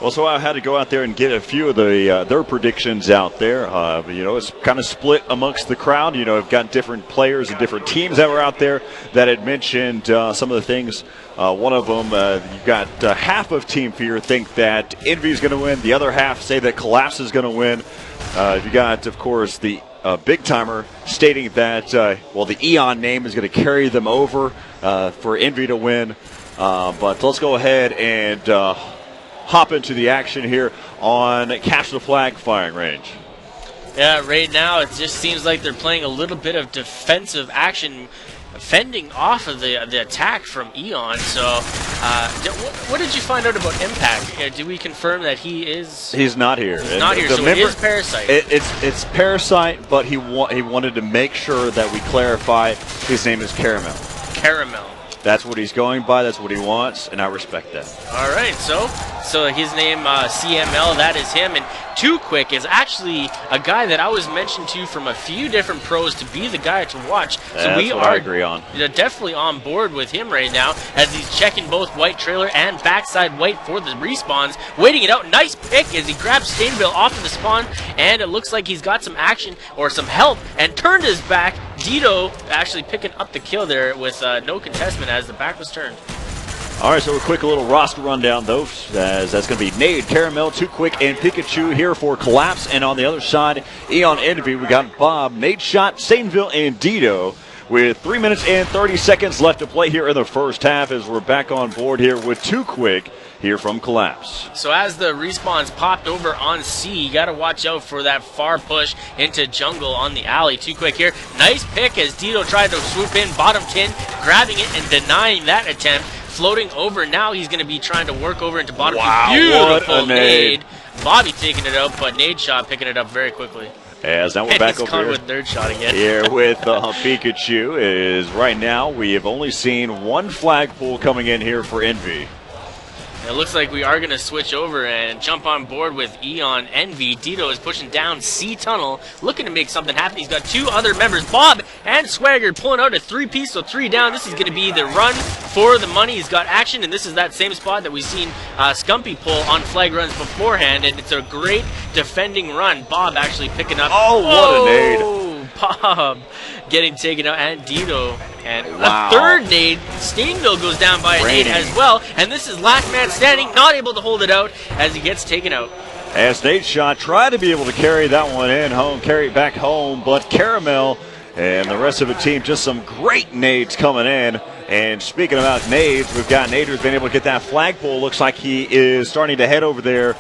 Well, so I had to go out there and get a few of their predictions out there. It's kind of split amongst the crowd. I've got different players and different teams that were out there that had mentioned some of the things. One of them, you've got half of Team Fear think that Envy is going to win. The other half say that Collapse is going to win. You got, of course, the big timer stating that, the Eon name is going to carry them over for Envy to win. But let's go ahead and hop into the action here on Capture the Flag firing range. Yeah, right now it just seems like they're playing a little bit of defensive action, fending off of the attack from Eon. So what did you find out about Impact? Did we confirm that he is... He's not here. He's not here, so it is Parasite. It's Parasite, but he wanted to make sure that we clarify his name is Caramel. Caramel. That's what he's going by. That's what he wants, and I respect that. All right, so his name, CML, that is him. And Too Quick is actually a guy that I was mentioned to from a few different pros to be the guy to watch. So we what are I agree on. Definitely on board with him right now as he's checking both white trailer and backside white for the respawns. Waiting it out. Nice pick as he grabs Stainville off of the spawn, and it looks like he's got some action or some help and turned his back. Dito actually picking up the kill there with no contestment as the back was turned. All right, so a quick little roster rundown, though, as that's going to be Nade, Caramel, Too Quick, and Pikachu here for Collapse. And on the other side, Eon Envy, we got Bob, Nade Shot, Stainville, and Dito. With 3 minutes and 30 seconds left to play here in the first half as we're back on board here with Too Quick here from Collapse. So as the respawns popped over on C, you got to watch out for that far push into jungle on the alley. Too Quick here. Nice pick as Dito tried to swoop in, bottom tin, grabbing it and denying that attempt. Floating over, now he's going to be trying to work over into bottom. Wow, beautiful what a nade. Bobby taking it out, but Nade Shot picking it up very quickly. As now we're back over here. With third shot again. Here with Pikachu is right now we have only seen one flagpole coming in here for Envy. It looks like we are going to switch over and jump on board with Eon Envy. Dito is pushing down C Tunnel, looking to make something happen. He's got two other members, Bob and Swagger, pulling out a three-piece, so 3 down. This is going to be the run for the money. He's got action, and this is that same spot that we've seen Scumpy pull on flag runs beforehand, and it's a great defending run. Bob actually picking up. Oh, what a nade. Bob getting taken out, and Dito. And wow. A third nade. Stainville goes down by a nade as well. And this is last man standing, not able to hold it out as he gets taken out. As Nade Shot tried to be able to carry that one in home, carry it back home, but Caramel and the rest of the team, just some great nades coming in. And speaking about nades, we've got Nader who's been able to get that flagpole. Looks like he is starting to head over there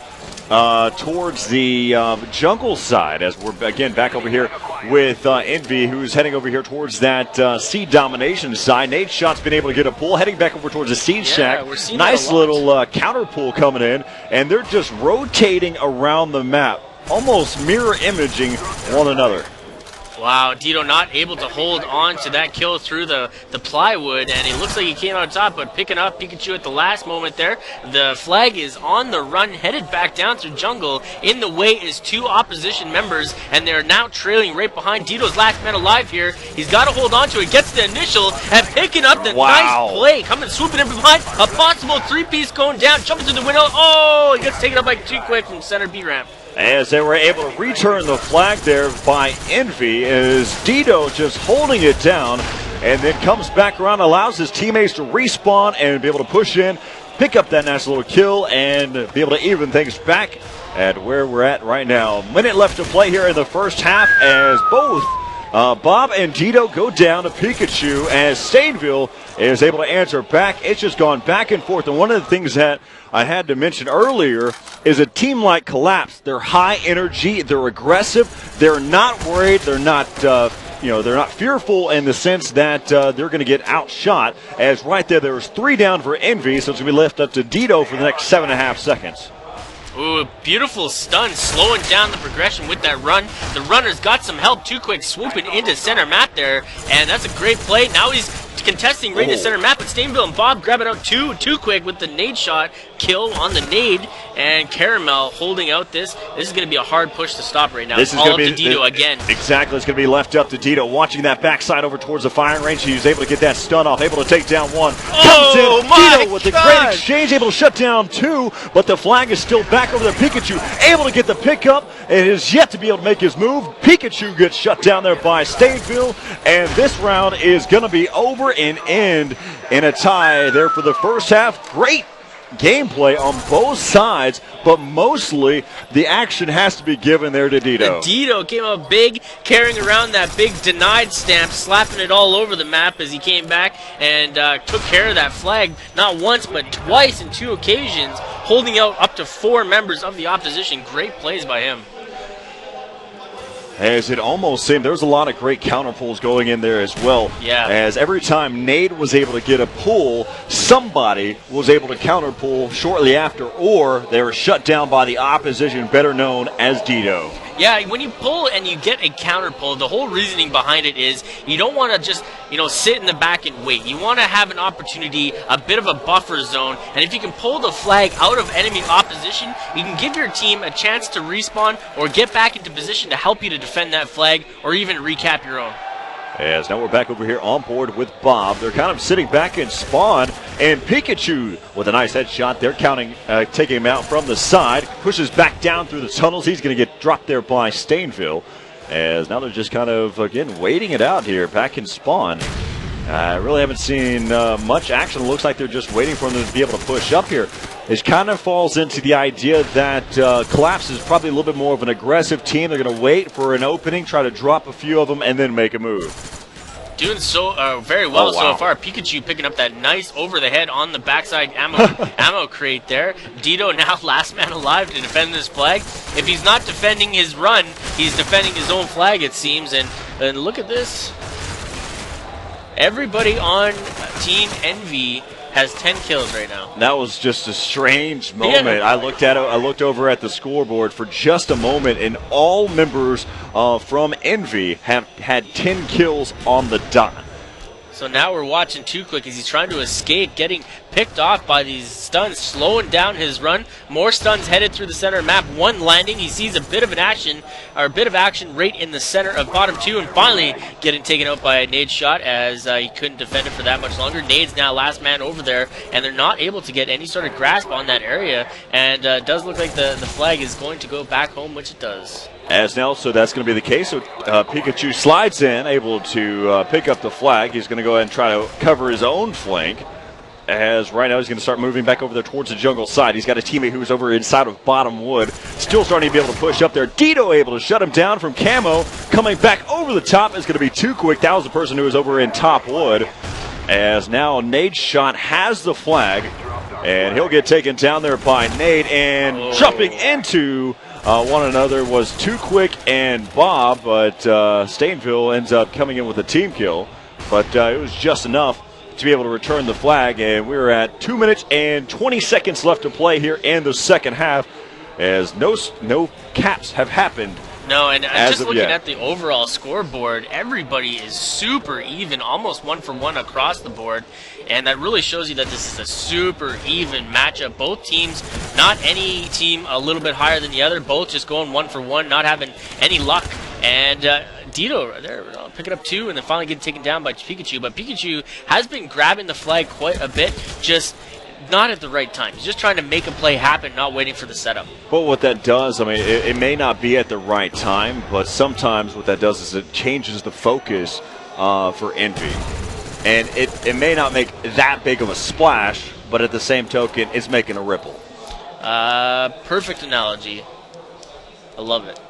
towards the jungle side as we're again back over here with Envy, who's heading over here towards that C domination side. Nade Shot's been able to get a pull, heading back over towards the seed shack. Nice little counter pull coming in, and they're just rotating around the map, almost mirror imaging one another. Wow, Dito not able to hold on to that kill through the plywood, and it looks like he came on top, but picking up Pikachu at the last moment there. The flag is on the run, headed back down through jungle. In the way is two opposition members, and they're now trailing right behind. Dito's last man alive here. He's got to hold on to it, gets the initial, and picking up the nice play. Coming, swooping in from behind, a possible three-piece going down, jumping through the window. Oh, he gets taken up by Too Quick from center B ramp. As they were able to return the flag there by Envy, is Dito just holding it down and then comes back around, allows his teammates to respawn and be able to push in, pick up that nice little kill, and be able to even things back at where we're at right now. Minute left to play here in the first half as both Bob and Dito go down to Pikachu as Stainville is able to answer back. It's just gone back and forth, and one of the things that I had to mention earlier is a team like Collapse. They're high energy, they're aggressive, they're not worried, they're not they're not fearful in the sense that they're going to get outshot. As right there was 3 down for Envy, so it's going to be left up to Dito for the next 7.5 seconds. Ooh, beautiful stun, slowing down the progression with that run. The runner's got some help. Too Quick swooping into center map there, and that's a great play. Now he's contesting right to center map, but Stainville and Bob grabbing out Too Quick with the nade shot kill on the nade, and Caramel holding out this. This is going to be a hard push to stop right now. This is all up to Dito again. Exactly, it's going to be left up to Dito. Watching that backside over towards the firing range, he's able to get that stun off, able to take down one. Oh, comes in, Dito with the great exchange, able to shut down 2, but the flag is still back over there. Pikachu able to get the pickup, and is yet to be able to make his move. Pikachu gets shut down there by Stainville, and this round is going to be over and end in a tie there for the first half. Great gameplay on both sides, but mostly the action has to be given there to Dito. Dito came up big, carrying around that big denied stamp, slapping it all over the map as he came back and took care of that flag not once but twice in 2 occasions, holding out up to 4 members of the opposition. Great plays by him. As it almost seemed, there was a lot of great counter pulls going in there as well. Yeah. As every time Nade was able to get a pull, somebody was able to counter pull shortly after, or they were shut down by the opposition, better known as Dito. Yeah, when you pull and you get a counter pull, the whole reasoning behind it is you don't want to just, sit in the back and wait. You want to have an opportunity, a bit of a buffer zone, and if you can pull the flag out of enemy opposition, you can give your team a chance to respawn or get back into position to help you to defend that flag or even recap your own. As now we're back over here on board with Bob. They're kind of sitting back in spawn, and Pikachu with a nice headshot. They're taking him out from the side, pushes back down through the tunnels. He's going to get dropped there by Stainville. As now they're just kind of, again, waiting it out here back in spawn. I really haven't seen much action. It looks like they're just waiting for them to be able to push up here. It kind of falls into the idea that Collapse is probably a little bit more of an aggressive team. They're going to wait for an opening, try to drop a few of them, and then make a move. Doing so very well so far. Pikachu picking up that nice over the head on the backside ammo crate there. Dito now last man alive to defend this flag. If he's not defending his run, he's defending his own flag, it seems. And look at this. Everybody on Team Envy has 10 kills right now. That was just a strange moment. Yeah. I looked over at the scoreboard for just a moment, and all members from Envy have had 10 kills on the dot. So now we're watching Too Quick as he's trying to escape, getting picked off by these stuns, slowing down his run. More stuns headed through the center map. One landing. He sees a bit of action right in the center of bottom two, and finally getting taken out by a nade shot as he couldn't defend it for that much longer. Nade's now last man over there, and they're not able to get any sort of grasp on that area. And it does look like the flag is going to go back home, which it does. As now, so that's going to be the case. So Pikachu slides in, able to pick up the flag. He's going to go ahead and try to cover his own flank. As right now he's going to start moving back over there towards the jungle side. He's got a teammate who's over inside of bottom wood. Still starting to be able to push up there. Dito able to shut him down from camo. Coming back over the top is going to be Too Quick. That was the person who was over in top wood. As now Nade Shot has the flag. And he'll get taken down there by Nade. And jumping into one another was Too Quick and Bob, but Stainville ends up coming in with a team kill. But it was just enough to be able to return the flag, and we're at 2 minutes and 20 seconds left to play here in the second half, as no caps have happened. No, and just looking at the overall scoreboard, everybody is super even, almost 1-for-1 across the board. And that really shows you that this is a super even matchup. Both teams, not any team a little bit higher than the other, both just going 1-for-1, not having any luck. And Dito right there, picking up two and then finally getting taken down by Pikachu. But Pikachu has been grabbing the flag quite a bit, just not at the right time. He's just trying to make a play happen, not waiting for the setup. But what that does, I mean, it may not be at the right time, but sometimes what that does is it changes the focus for Envy. And it may not make that big of a splash, but at the same token, it's making a ripple. Perfect analogy. I love it.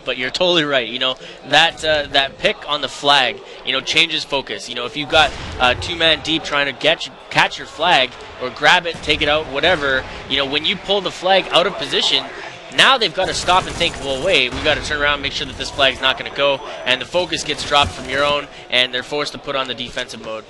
But you're totally right. That pick on the flag, changes focus. If you've got two-man deep trying to catch your flag or grab it, take it out, whatever, when you pull the flag out of position, now they've got to stop and think, well, wait, we've got to turn around and make sure that this flag's not going to go, and the focus gets dropped from your own, and they're forced to put on the defensive mode.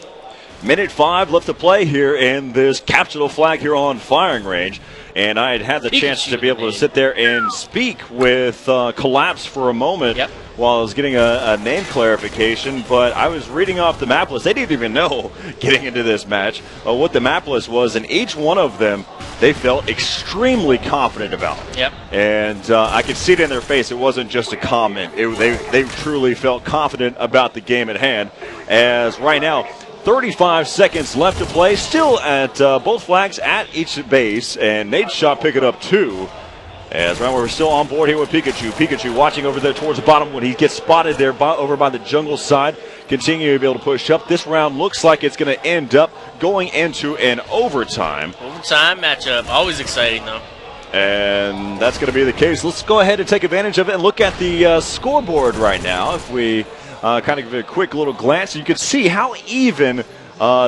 Minute 5 left to play here in this capsule flag here on firing range. And I had the chance to be able to sit there and speak with Collapse for a moment while I was getting a name clarification. But I was reading off the map list. They didn't even know getting into this match what the map list was. And each one of them, they felt extremely confident about. Yep. And I could see it in their face. It wasn't just a comment. They truly felt confident about the game at hand. As right now, 35 seconds left to play. Still at both flags at each base. And Nade Shot picking up 2. As right, we're still on board here with Pikachu. Pikachu watching over there towards the bottom when he gets spotted there over by the jungle side. Continuing to be able to push up. This round looks like it's going to end up going into an overtime. Overtime matchup. Always exciting, though. And that's going to be the case. Let's go ahead and take advantage of it and look at the scoreboard right now. If we kind of give it a quick little glance, you can see how even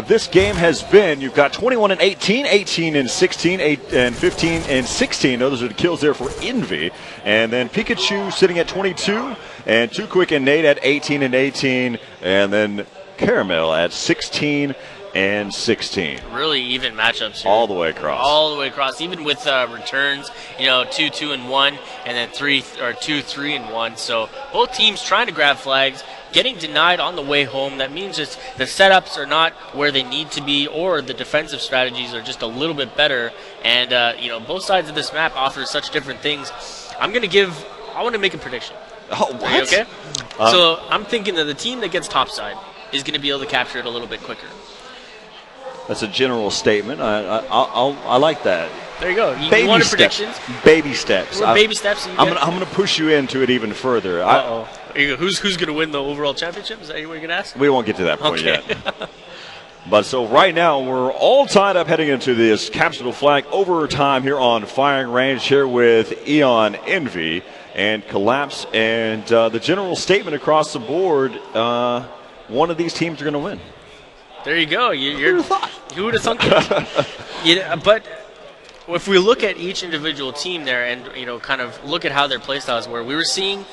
this game has been. You've got 21 and 18, 18 and 16, 8 and 15 and 16. Those are the kills there for Envy. And then Pikachu sitting at 22, and Too Quick and Nate at 18 and 18, and then Caramel at 16 and 16. Really even matchups here. All the way across. All the way across, even with returns, 2, 2, and 1, and then 3 or 2, 3, and 1. So both teams trying to grab flags, getting denied on the way home. That means just the setups are not where they need to be, or the defensive strategies are just a little bit better. And both sides of this map offer such different things. I want to make a prediction. Oh, what? Are you okay? So I'm thinking that the team that gets topside is going to be able to capture it a little bit quicker. That's a general statement. I like that. There you go. You wanted predictions. Baby steps. Baby steps. I'm gonna push you into it even further. Who's going to win the overall championship? Is that what you're going to ask? We won't get to that point Okay. yet. But so right now we're all tied up heading into this Capsule Flag overtime here on firing range here with Eon Envy and Collapse, and the general statement across the board: one of these teams are going to win. There you go. Who would have thunk it? But if we look at each individual team there and kind of look at how their playstyles were, we were seeing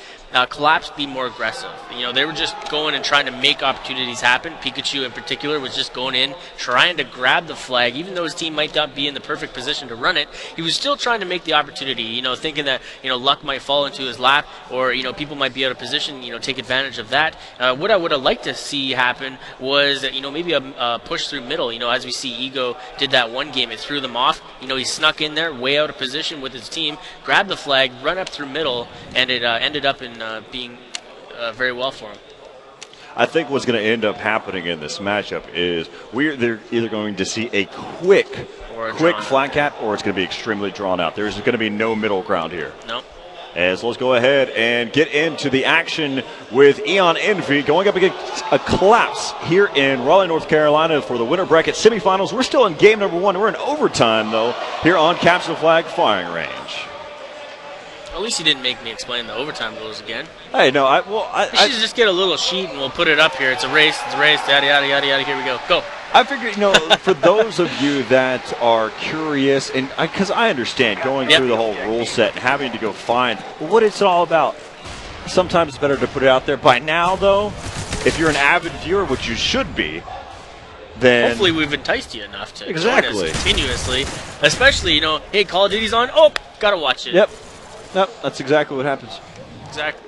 Collapse be more aggressive. They were just going and trying to make opportunities happen. Pikachu in particular was just going in, trying to grab the flag. Even though his team might not be in the perfect position to run it, he was still trying to make the opportunity, thinking that, luck might fall into his lap, or, people might be out of position, take advantage of that. What I would have liked to see happen was, maybe a push through middle. As we see Ego did that one game, it threw them off. He snuck in there, way out of position with his team, grabbed the flag, run up through middle, and it ended up in being very well for him. I think what's going to end up happening in this matchup is they're either going to see a quick flat cap, or it's going to be extremely drawn out. There's going to be no middle ground here. No. So let's go ahead and get into the action with Eon Envy going up against a Collapse here in Raleigh, North Carolina for the winter bracket semifinals. We're still in game number 1. We're in overtime, though, here on Capsule Flag firing range. At least you didn't make me explain the overtime rules again. Hey, no, I should just get a little sheet and we'll put it up here. It's a race, yada, yada, yada, yada. Here we go. Go. I figured, for those of you that are curious, and because I understand going through the whole rule set and having to go find what it's all about, sometimes it's better to put it out there. By now, though, if you're an avid viewer, which you should be, then hopefully we've enticed you enough to join us continuously. Especially, hey, Call of Duty's on. Oh, gotta watch it. Yep. Nope, that's exactly what happens. Exactly.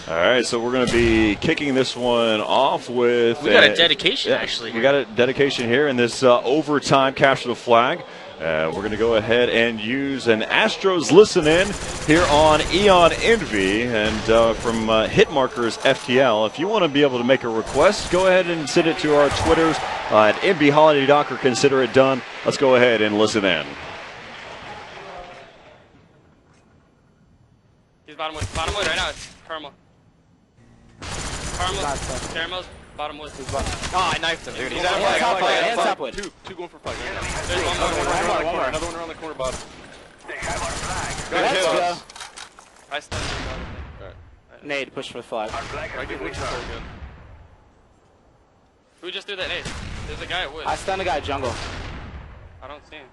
All right, so we're going to be kicking this one off with... We got a dedication, actually. We got a dedication here in this overtime Capture the Flag. We're going to go ahead and use an Astros Listen In here on Eon Envy and from Hitmarkers FTL. If you want to be able to make a request, go ahead and send it to our Twitters at MBHolidayDoc or consider it done. Let's go ahead and listen in. He's bottom wood right now. It's Caramel. Caramel's bottom wood. Oh, I knifed him, dude. He's out of flag. And top wood. Two going for flag. There's one more. Another one around the corner, bottom. Let's go. I stunned him. Alright. Nade, push for the flag. I get wood support again. Who just threw that nade? There's a guy at wood. I stunned a guy at jungle. I don't see him.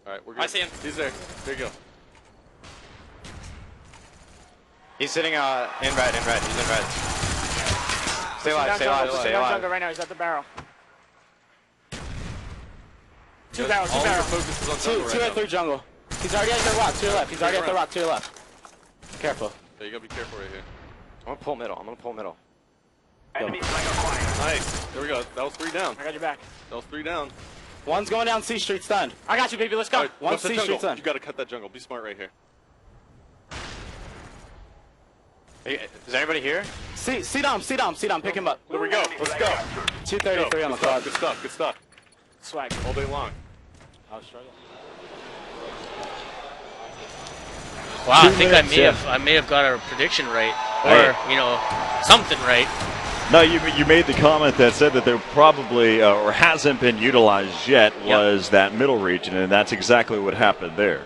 Alright, we're good. I see him. He's there. There you go. He's sitting in red. He's in red. Stay alive. Stay alive. Right now, he's at the barrel. Two All barrels. your focus is on jungle Two right at through jungle. He's already at the rock to your left. He's already at the rock to your left. Careful. Yeah, you gotta be careful right here. I'm gonna pull middle. Nice. There we go. That was 3 down. I got your back. That was 3 down. One's going down C Street stunned. I got you, baby. Let's go. All right, One cut that C jungle. Street stunned. You gotta cut that jungle. Be smart right here. Hey, is anybody here? C Dom. Pick him up. There we go. Let's go. 233 on the clock. Good stuff. Swag. All day long. I was struggling. Wow, I think I may have got a prediction right, or something right. No, you made the comment that said that there probably or hasn't been utilized yet was that middle region, and that's exactly what happened there.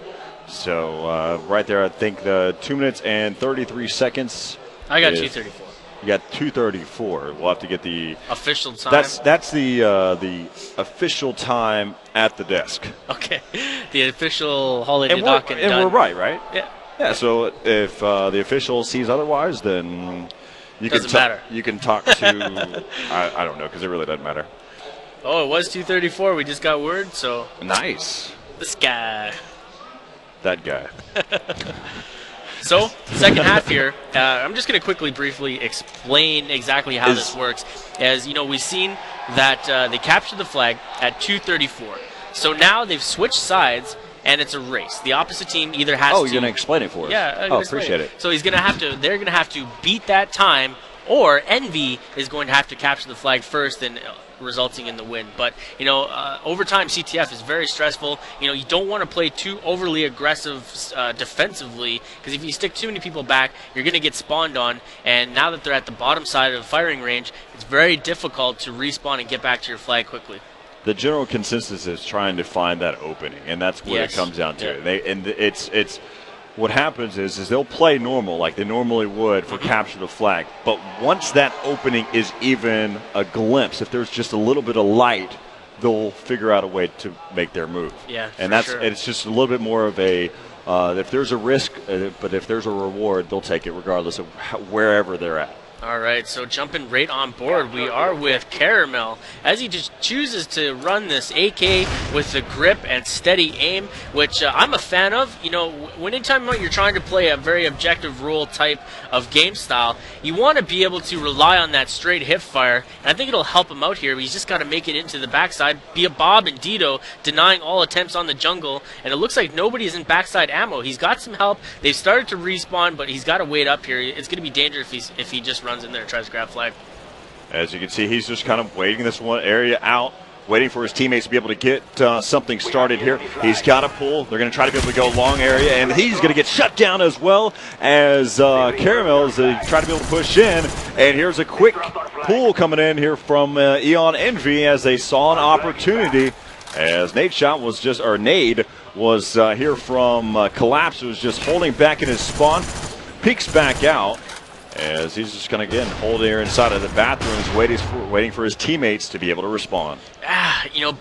So right there, I think the 2 minutes and 33 seconds. I got 2:34. You got 2:34. We'll have to get the official time. That's the official time at the desk. Okay, the official holiday and dock and we're right? Yeah. Yeah. So if the official sees otherwise, then you doesn't matter. You can talk to I don't know because it really doesn't matter. Oh, it was 2:34. We just got word. So nice. This guy. That guy. So, second half here, I'm just going to quickly, briefly explain exactly how this works. As you know, we've seen that they captured the flag at 2:34. So now they've switched sides, and it's a race. The opposite team either has to. Oh, you're going to explain it for us. Yeah. Appreciate it. So he's going to have to. They're going to have to beat that time, or Envy is going to have to capture the flag first and. Resulting in the win. But, overtime CTF is very stressful. You don't want to play too overly aggressive defensively, because if you stick too many people back, you're going to get spawned on. And now that they're at the bottom side of the firing range, it's very difficult to respawn and get back to your flag quickly. The general consensus is trying to find that opening, and that's what it comes down to. Yeah. It's what happens is they'll play normal like they normally would for capture the flag. But once that opening is even a glimpse, if there's just a little bit of light, they'll figure out a way to make their move. Yeah, and it's just a little bit more of a if there's a risk, but if there's a reward, they'll take it regardless of wherever they're at. All right, so jumping right on board, we are with Caramel as he just chooses to run this AK with the grip and steady aim, which I'm a fan of. Anytime you're trying to play a very objective rule type of game style, you want to be able to rely on that straight hip fire, and I think it'll help him out here. But he's just got to make it into the backside, be a Bob and Dito denying all attempts on the jungle, and it looks like nobody's in backside ammo. He's got some help. They've started to respawn, but he's got to wait up here. It's going to be dangerous if he just runs in there and tries to grab flag. As you can see, he's just kind of waiting this one area out, waiting for his teammates to be able to get something started here. He's got a pull. They're going to try to be able to go long area, and he's going to get shut down as well as Caramels try to be able to push in. And here's a quick pull coming in here from Eon Envy as they saw an opportunity. As Nade was here from Collapse, who was just holding back in his spawn, peeks back out. As he's just going to, again, hold here inside of the bathrooms, waiting for his teammates to be able to respond.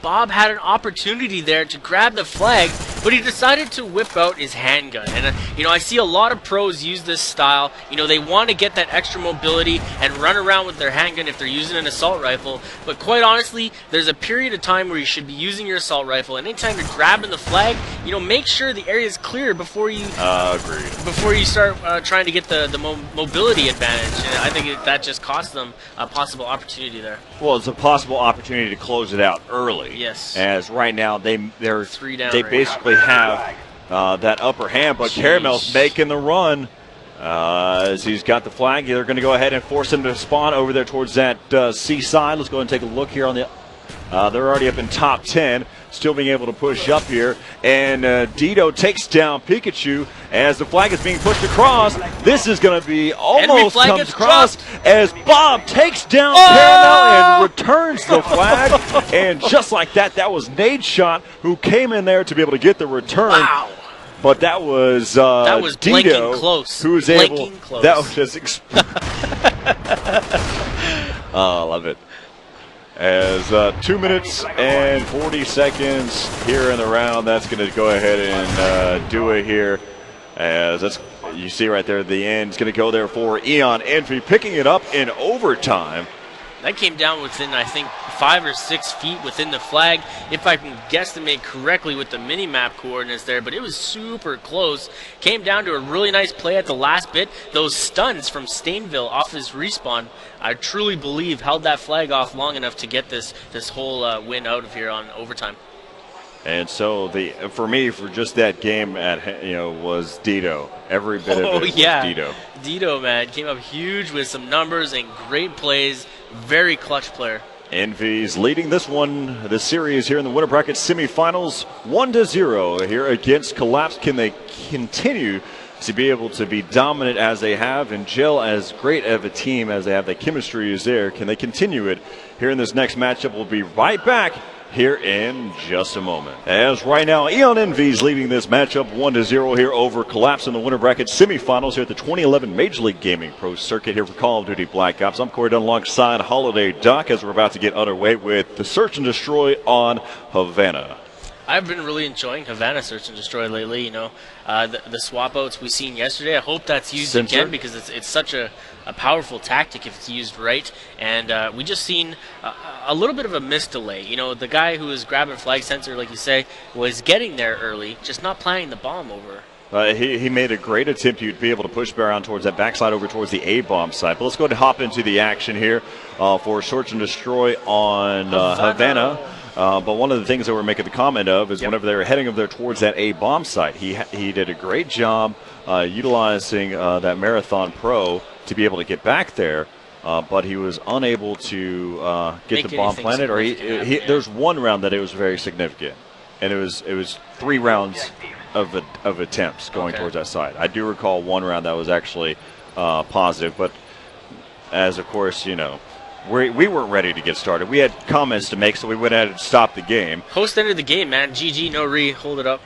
Bob had an opportunity there to grab the flag, but he decided to whip out his handgun. And, I see a lot of pros use this style. They want to get that extra mobility and run around with their handgun if they're using an assault rifle. But quite honestly, there's a period of time where you should be using your assault rifle. And anytime you're grabbing the flag, make sure the area is clear before you start trying to get the mobility advantage. And I think that just cost them a possible opportunity there. Well, it's a possible opportunity to close it out early. Yes. As right now they're 3 down. They basically have that upper hand, but Caramel's making the run. As he's got the flag, they're going to go ahead and force him to spawn over there towards that C side. Let's go ahead and take a look here on the. They're already up in top 10, still being able to push up here. And Dito takes down Pikachu as the flag is being pushed across. This is going to be almost comes across as Bob takes down Caramel and returns the flag. And just like that, that was Nade Shot who came in there to be able to get the return. Wow. But that was Dito close. Who was blinking able. Close. That was just. I love it. As 2 minutes and 40 seconds here in the round, that's going to go ahead and do it here. As that's, you see right there at the end, it's going to go there for Eon Envy, picking it up in overtime. That came down within, I think, 5 or 6 feet within the flag, if I can guesstimate correctly with the mini-map coordinates there, but it was super close. Came down to a really nice play at the last bit. Those stuns from Stainville off his respawn, I truly believe, held that flag off long enough to get this whole win out of here on overtime. And so for me, for just that game was Dito. Every bit of it was Dito. Dito, man, came up huge with some numbers and great plays. Very clutch player. Envy's leading this series here in the winter bracket semifinals 1-0 here against Collapse. Can they continue to be able to be dominant as they have and gel as great of a team as they have. The chemistry is there. Can they continue it here in this next matchup? We'll be right back here in just a moment. As right now, Eon Envy's leading this matchup 1-0 here over Collapse in the winter bracket semifinals here at the 2011 Major League Gaming Pro Circuit here for Call of Duty Black Ops. I'm Corey Dunn alongside Holiday Duck as we're about to get underway with the Search and Destroy on Havana. I've been really enjoying Havana Search and Destroy lately. You know, the swap outs we seen yesterday. I hope that's used again because it's such a powerful tactic if it's used right. And we just seen a little bit of a missed delay. You know, the guy who was grabbing flag sensor, like you say, was getting there early, just not planting the bomb over. He made a great attempt. He'd be able to push around towards that backside over towards the A-bomb side. But let's go ahead and hop into the action here for Search and Destroy on Havana. But one of the things that we're making the comment of is whenever they were heading over there towards that A-bomb site, he did a great job utilizing that Marathon Pro to be able to get back there, but he was unable to get the bomb planted. Or there's one round that it was very significant, and it was 3 rounds of attempts going towards that side. I do recall one round that was actually positive, but as of course, you know, we weren't ready to get started. We had comments to make, so we went ahead and stopped the game. Host ended the game, man. GG, no re. Hold it up.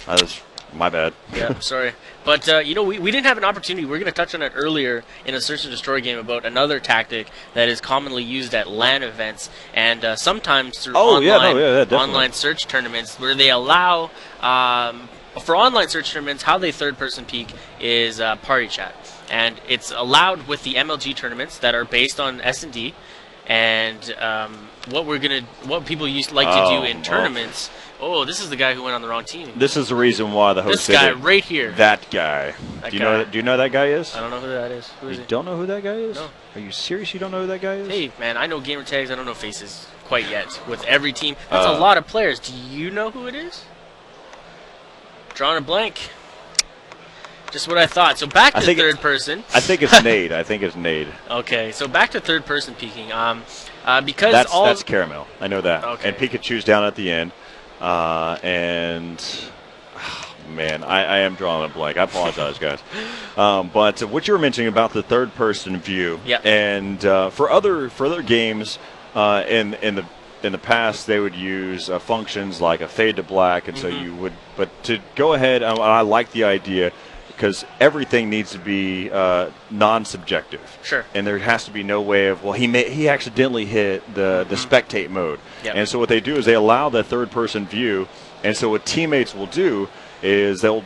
That was my bad. Yeah, sorry. But, you know, we didn't have an opportunity. We were going to touch on it earlier in a Search and Destroy game about another tactic that is commonly used at LAN events and sometimes through online search tournaments where they allow, for online search tournaments, how they third-person peek is party chat. And it's allowed with the MLG tournaments that are based on S&D. And what people used to like to do in tournaments. Oh, this is the guy who went on the wrong team. This is the reason why the host This guy right here. That guy. Do you know who that guy is? I don't know who that is. Who is you it? Don't know who that guy is? No. Are you serious? You don't know who that guy is? Hey, man, I know gamer tags. I don't know faces quite yet. With every team, that's a lot of players. Do you know who it is? Drawing a blank. Just what I thought. So back to third person. I think it's Nade. Okay, so back to third person peeking. Because that's Caramel. I know that. Okay. And Pikachu's down at the end. Man, I am drawing a blank. I apologize, guys. But what you were mentioning about the third person view, and for other games in the past, they would use functions like a fade to black, and so you would. But to go ahead, I like the idea. Because everything needs to be non-subjective. Sure. And there has to be no way of, well, he accidentally hit the spectate mode. Yep. And so what they do is they allow that third-person view. And so what teammates will do is they'll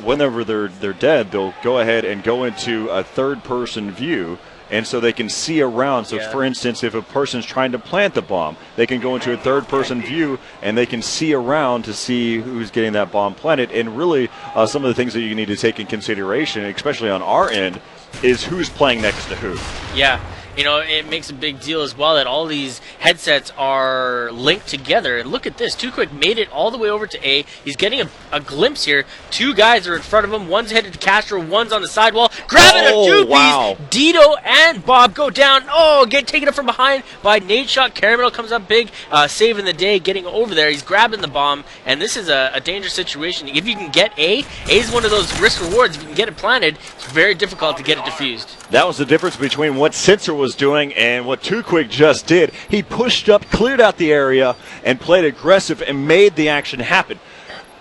whenever they're dead, they'll go ahead and go into a third-person view. And so they can see around. So, for instance, if a person's trying to plant the bomb, they can go into a third-person view and they can see around to see who's getting that bomb planted. And really, some of the things that you need to take in consideration, especially on our end, is who's playing next to who. Yeah. You know, it makes a big deal as well that all these headsets are linked together. And look at this. Too Quick made it all the way over to A. He's getting a glimpse here. 2 guys are in front of him. One's headed to Castro. One's on the sidewall. Grabbing a 2-piece. Dito and Bob go down. Oh, get taken up from behind by Nade Shot. Caramel comes up big, saving the day, getting over there. He's grabbing the bomb. And this is a dangerous situation. If you can get A is one of those risk rewards. If you can get it planted, it's very difficult to get it defused. That was the difference between what Sensor was doing and what Too Quick just did. He pushed up, cleared out the area, and played aggressive and made the action happen.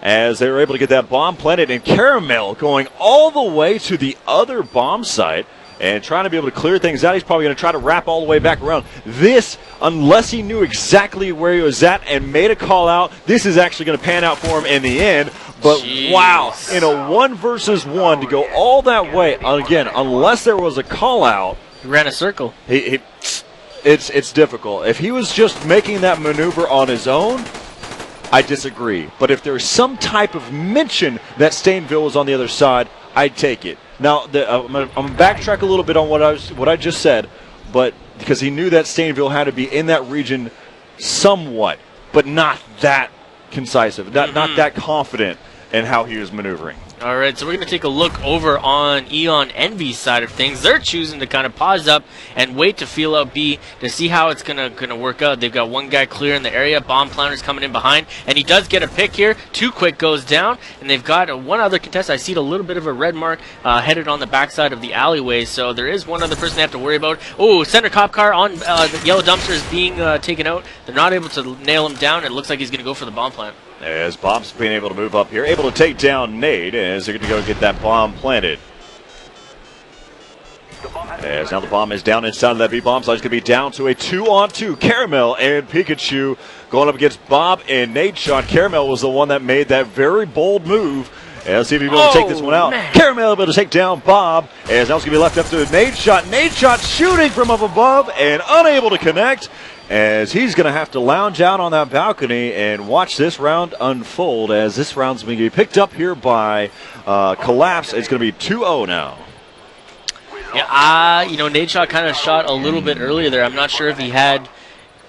As they were able to get that bomb planted, and Caramel going all the way to the other bomb site and trying to be able to clear things out. He's probably going to try to wrap all the way back around. This, unless he knew exactly where he was at and made a call out, this is actually going to pan out for him in the end. But wow, in a 1 versus 1 to go all that way, again, unless there was a call out. He ran a circle. It's difficult. If he was just making that maneuver on his own, I disagree. But if there's some type of mention that Stainville was on the other side, I'd take it. Now, I'm going to backtrack a little bit on what I just said, but because he knew that Stainville had to be in that region somewhat, but not that concisive, not that confident in how he was maneuvering. All right, so we're going to take a look over on Eon Envy's side of things. They're choosing to kind of pause up and wait to feel out B to see how it's going to work out. They've got one guy clear in the area. Bomb Planter's coming in behind, and he does get a pick here. Too Quick goes down, and they've got one other contestant. I see a little bit of a red mark headed on the backside of the alleyway, so there is one other person they have to worry about. Oh, center cop car on the yellow dumpster is being taken out. They're not able to nail him down. It looks like he's going to go for the bomb plant. As Bomb's being able to move up here, able to take down Nade as they're going to go get that bomb planted. As now the bomb is down inside of that B-bomb, so it's going to be down to a 2-on-2. Caramel and Pikachu going up against Bob and Nade Shot. Caramel was the one that made that very bold move. And let's see if he's able to take this one out. Man. Caramel able to take down Bob. As now it's going to be left up to Nade Shot. Nade Shot shooting from up above and unable to connect. As he's going to have to lounge out on that balcony and watch this round unfold. As this round's going to be picked up here by Collapse. It's going to be 2-0 now. Yeah, Nade Shot kind of shot a little bit earlier there. I'm not sure if he had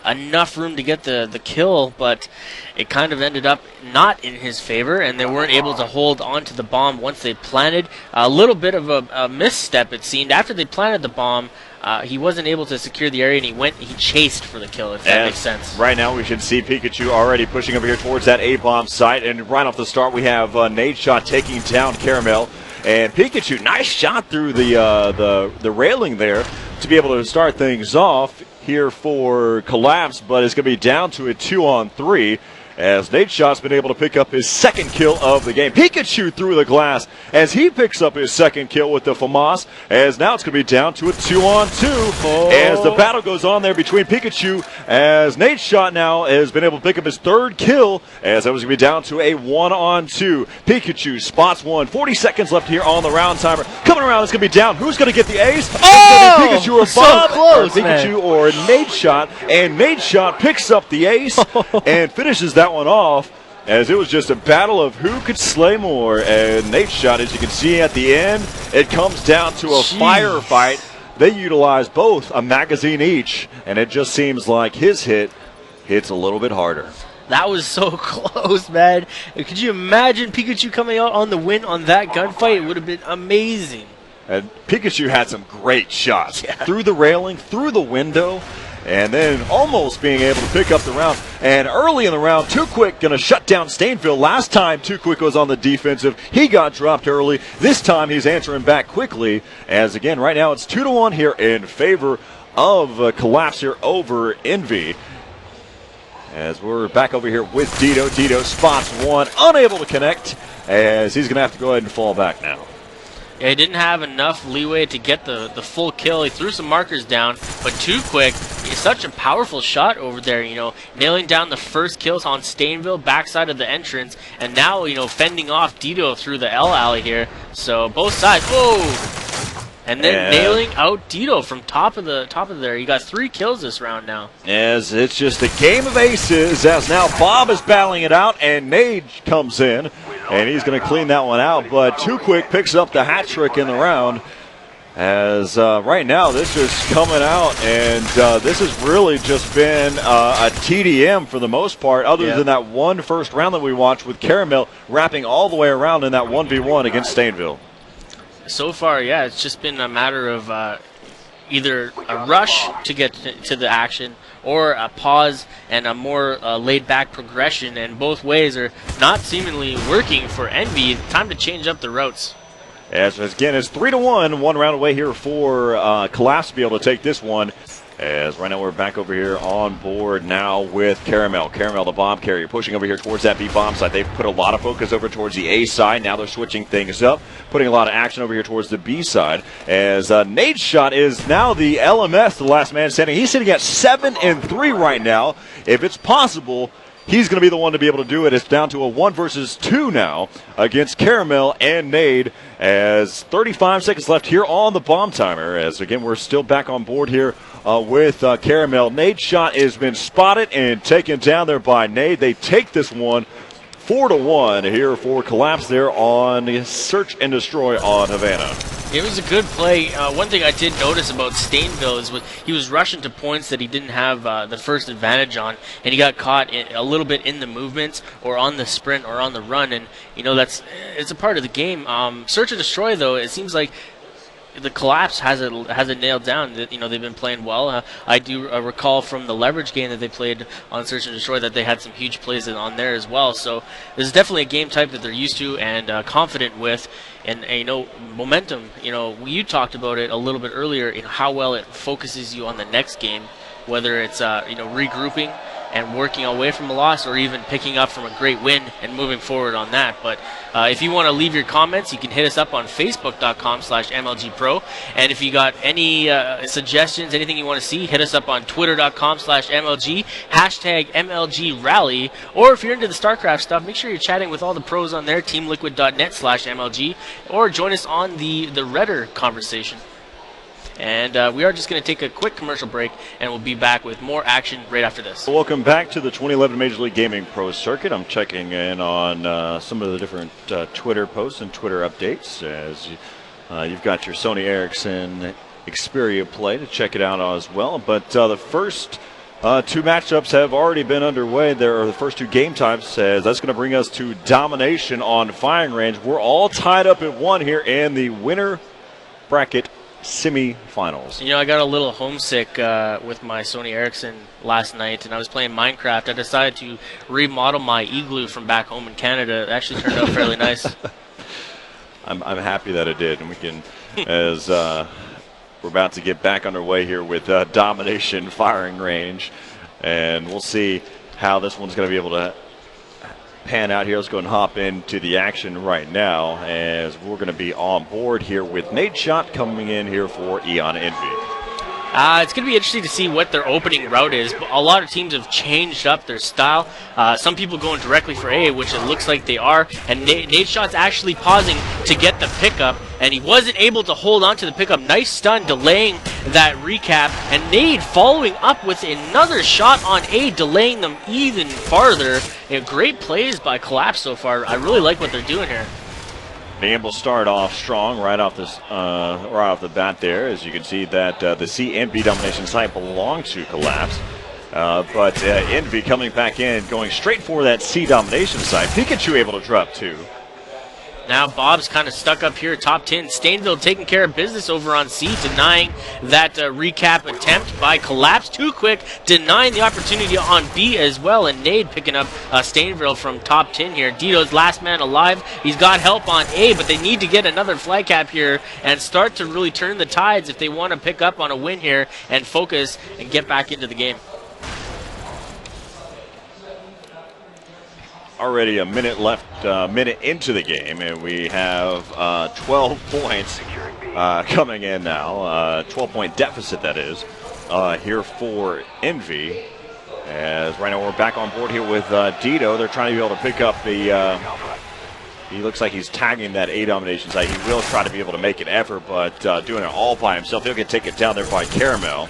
enough room to get the kill, but it kind of ended up not in his favor, and they weren't able to hold on to the bomb once they planted. A little bit of a misstep, it seemed. After they planted the bomb, he wasn't able to secure the area, and he chased for the kill, if that makes sense. Right now we should see Pikachu already pushing over here towards that A-bomb site, and right off the start we have Nade Shot taking down Caramel. And Pikachu, nice shot through the railing there to be able to start things off here for Collapse, but it's going to be down to a 2-on-3 as Nade Shot's been able to pick up his second kill of the game. Pikachu through the glass as he picks up his second kill with the FAMAS, as now it's going to be down to a 2-on-2 as the battle goes on there between Pikachu, as Nade Shot now has been able to pick up his third kill, as that was going to be down to a 1-on-2. Pikachu spots one. 40 seconds left here on the round timer. Coming around, it's going to be down. Who's going to get the ace? Oh! It's going to be Pikachu or So Bob, close, or Pikachu or Nade Shot, and Nade Shot picks up the ace and finishes that one off, as it was just a battle of who could slay more. And Nade Shot, as you can see at the end, it comes down to a firefight. They utilize both a magazine each, and it just seems like his hits a little bit harder. That was so close, man. Could you imagine Pikachu coming out on the win on that gunfight? It would have been amazing. And Pikachu had some great shots through the railing, through the window, and then almost being able to pick up the round. And early in the round, Too Quick going to shut down Stainville. Last time Too Quick was on the defensive, he got dropped early. This time he's answering back quickly, as again, right now it's 2-1 here in favor of Collapse here over Envy. As we're back over here with Dito. Dito spots one, unable to connect, as he's going to have to go ahead and fall back now. Yeah, he didn't have enough leeway to get the full kill. He threw some markers down, but Too Quick, he's such a powerful shot over there, nailing down the first kills on Stainville, backside of the entrance, and now, fending off Dito through the L alley here. So both sides, and then nailing out Dito from top of there. He got 3 kills this round now. As it's just a game of aces, as now Bob is battling it out, and Nade comes in, and he's going to clean that one out. But Too Quick picks up the hat trick in the round, as right now this is coming out, and this has really just been a TDM for the most part, other than that one first round that we watched with Caramel wrapping all the way around in that 1v1 against Stainville. So far, it's just been a matter of either a rush to get to the action or a pause and a more laid-back progression, and both ways are not seemingly working for Envy. Time to change up the routes. As again, it's 3-1, one round away here for Collapse to be able to take this one. As right now we're back over here on board now with Caramel. Caramel, the bomb carrier, pushing over here towards that B-bomb side. They've put a lot of focus over towards the A side. Now they're switching things up, putting a lot of action over here towards the B side. As Nade Shot is now the LMS, the last man standing. He's sitting at 7-3 right now. If it's possible, he's going to be the one to be able to do it. It's down to a 1 versus 2 now against Caramel and Nade, as 35 seconds left here on the bomb timer. As again, we're still back on board here with Caramel. Nade Shot has been spotted and taken down there by Nade. They take this one 4-1 here for Collapse there on Search and Destroy on Havana. It was a good play. One thing I did notice about Stainville is he was rushing to points that he didn't have the first advantage on, and he got caught a little bit in the movements or on the sprint or on the run, and it's a part of the game. Search and Destroy, though, it seems like the Collapse has it nailed down. They've been playing well. I do recall from the Leverage game that they played on Search and Destroy that they had some huge plays on there as well. So this is definitely a game type that they're used to and confident with. And momentum. You talked about it a little bit earlier in how well it focuses you on the next game, whether it's regrouping and working away from a loss, or even picking up from a great win and moving forward on that. But if you want to leave your comments, you can hit us up on Facebook.com/MLGPro. And if you got any suggestions, anything you want to see, hit us up on Twitter.com/MLG, #MLG Raleigh. Or if you're into the StarCraft stuff, make sure you're chatting with all the pros on there, teamliquid.net/MLG, or join us on the Redder conversation. And we are just going to take a quick commercial break, and we'll be back with more action right after this. Welcome back to the 2011 Major League Gaming Pro Circuit. I'm checking in on some of the different Twitter posts and Twitter updates, as you've got your Sony Ericsson Xperia play to check it out as well. But the first two matchups have already been underway. There are the first two game types, as that's going to bring us to domination on firing range. We're all tied up at 1 here in the winner bracket semi-finals. I got a little homesick with my Sony Ericsson last night, and I was playing Minecraft. I decided to remodel my igloo from back home in Canada. It actually turned out fairly nice. I'm happy that it did, and we can, as we're about to get back underway here with domination firing range, and we'll see how this one's going to be able to pan out here. Let's go and hop into the action right now, as we're going to be on board here with Nate Schott coming in here for Eon Envy. It's going to be interesting to see what their opening route is. A lot of teams have changed up their style. Some people going directly for A, which it looks like they are. And Nate Schott's actually pausing to get the pickup, and he wasn't able to hold on to the pickup. Nice stun, delaying that recap. And Nate following up with another shot on A, delaying them even farther. Great plays by Collapse so far. I really like what they're doing here. Being able to start off strong right off the bat there, as you can see that the C and B domination site belong to Collapse. But Envy coming back in, going straight for that C domination site. Pikachu able to drop 2. Now Bob's kind of stuck up here, top 10. Stainville taking care of business over on C, denying that recap attempt by Collapse. Too quick, denying the opportunity on B as well. And Nade picking up Stainville from top 10 here. Dito's last man alive. He's got help on A, but they need to get another flag cap here and start to really turn the tides if they want to pick up on a win here and focus and get back into the game. Already a minute left, minute into the game, and we have 12 points coming in now. 12-point deficit, that is, here for Envy. As right now we're back on board here with Dito. They're trying to be able to pick up the... he looks like he's tagging that A domination side. He will try to be able to make an effort, but doing it all by himself. He'll get taken down there by Caramel.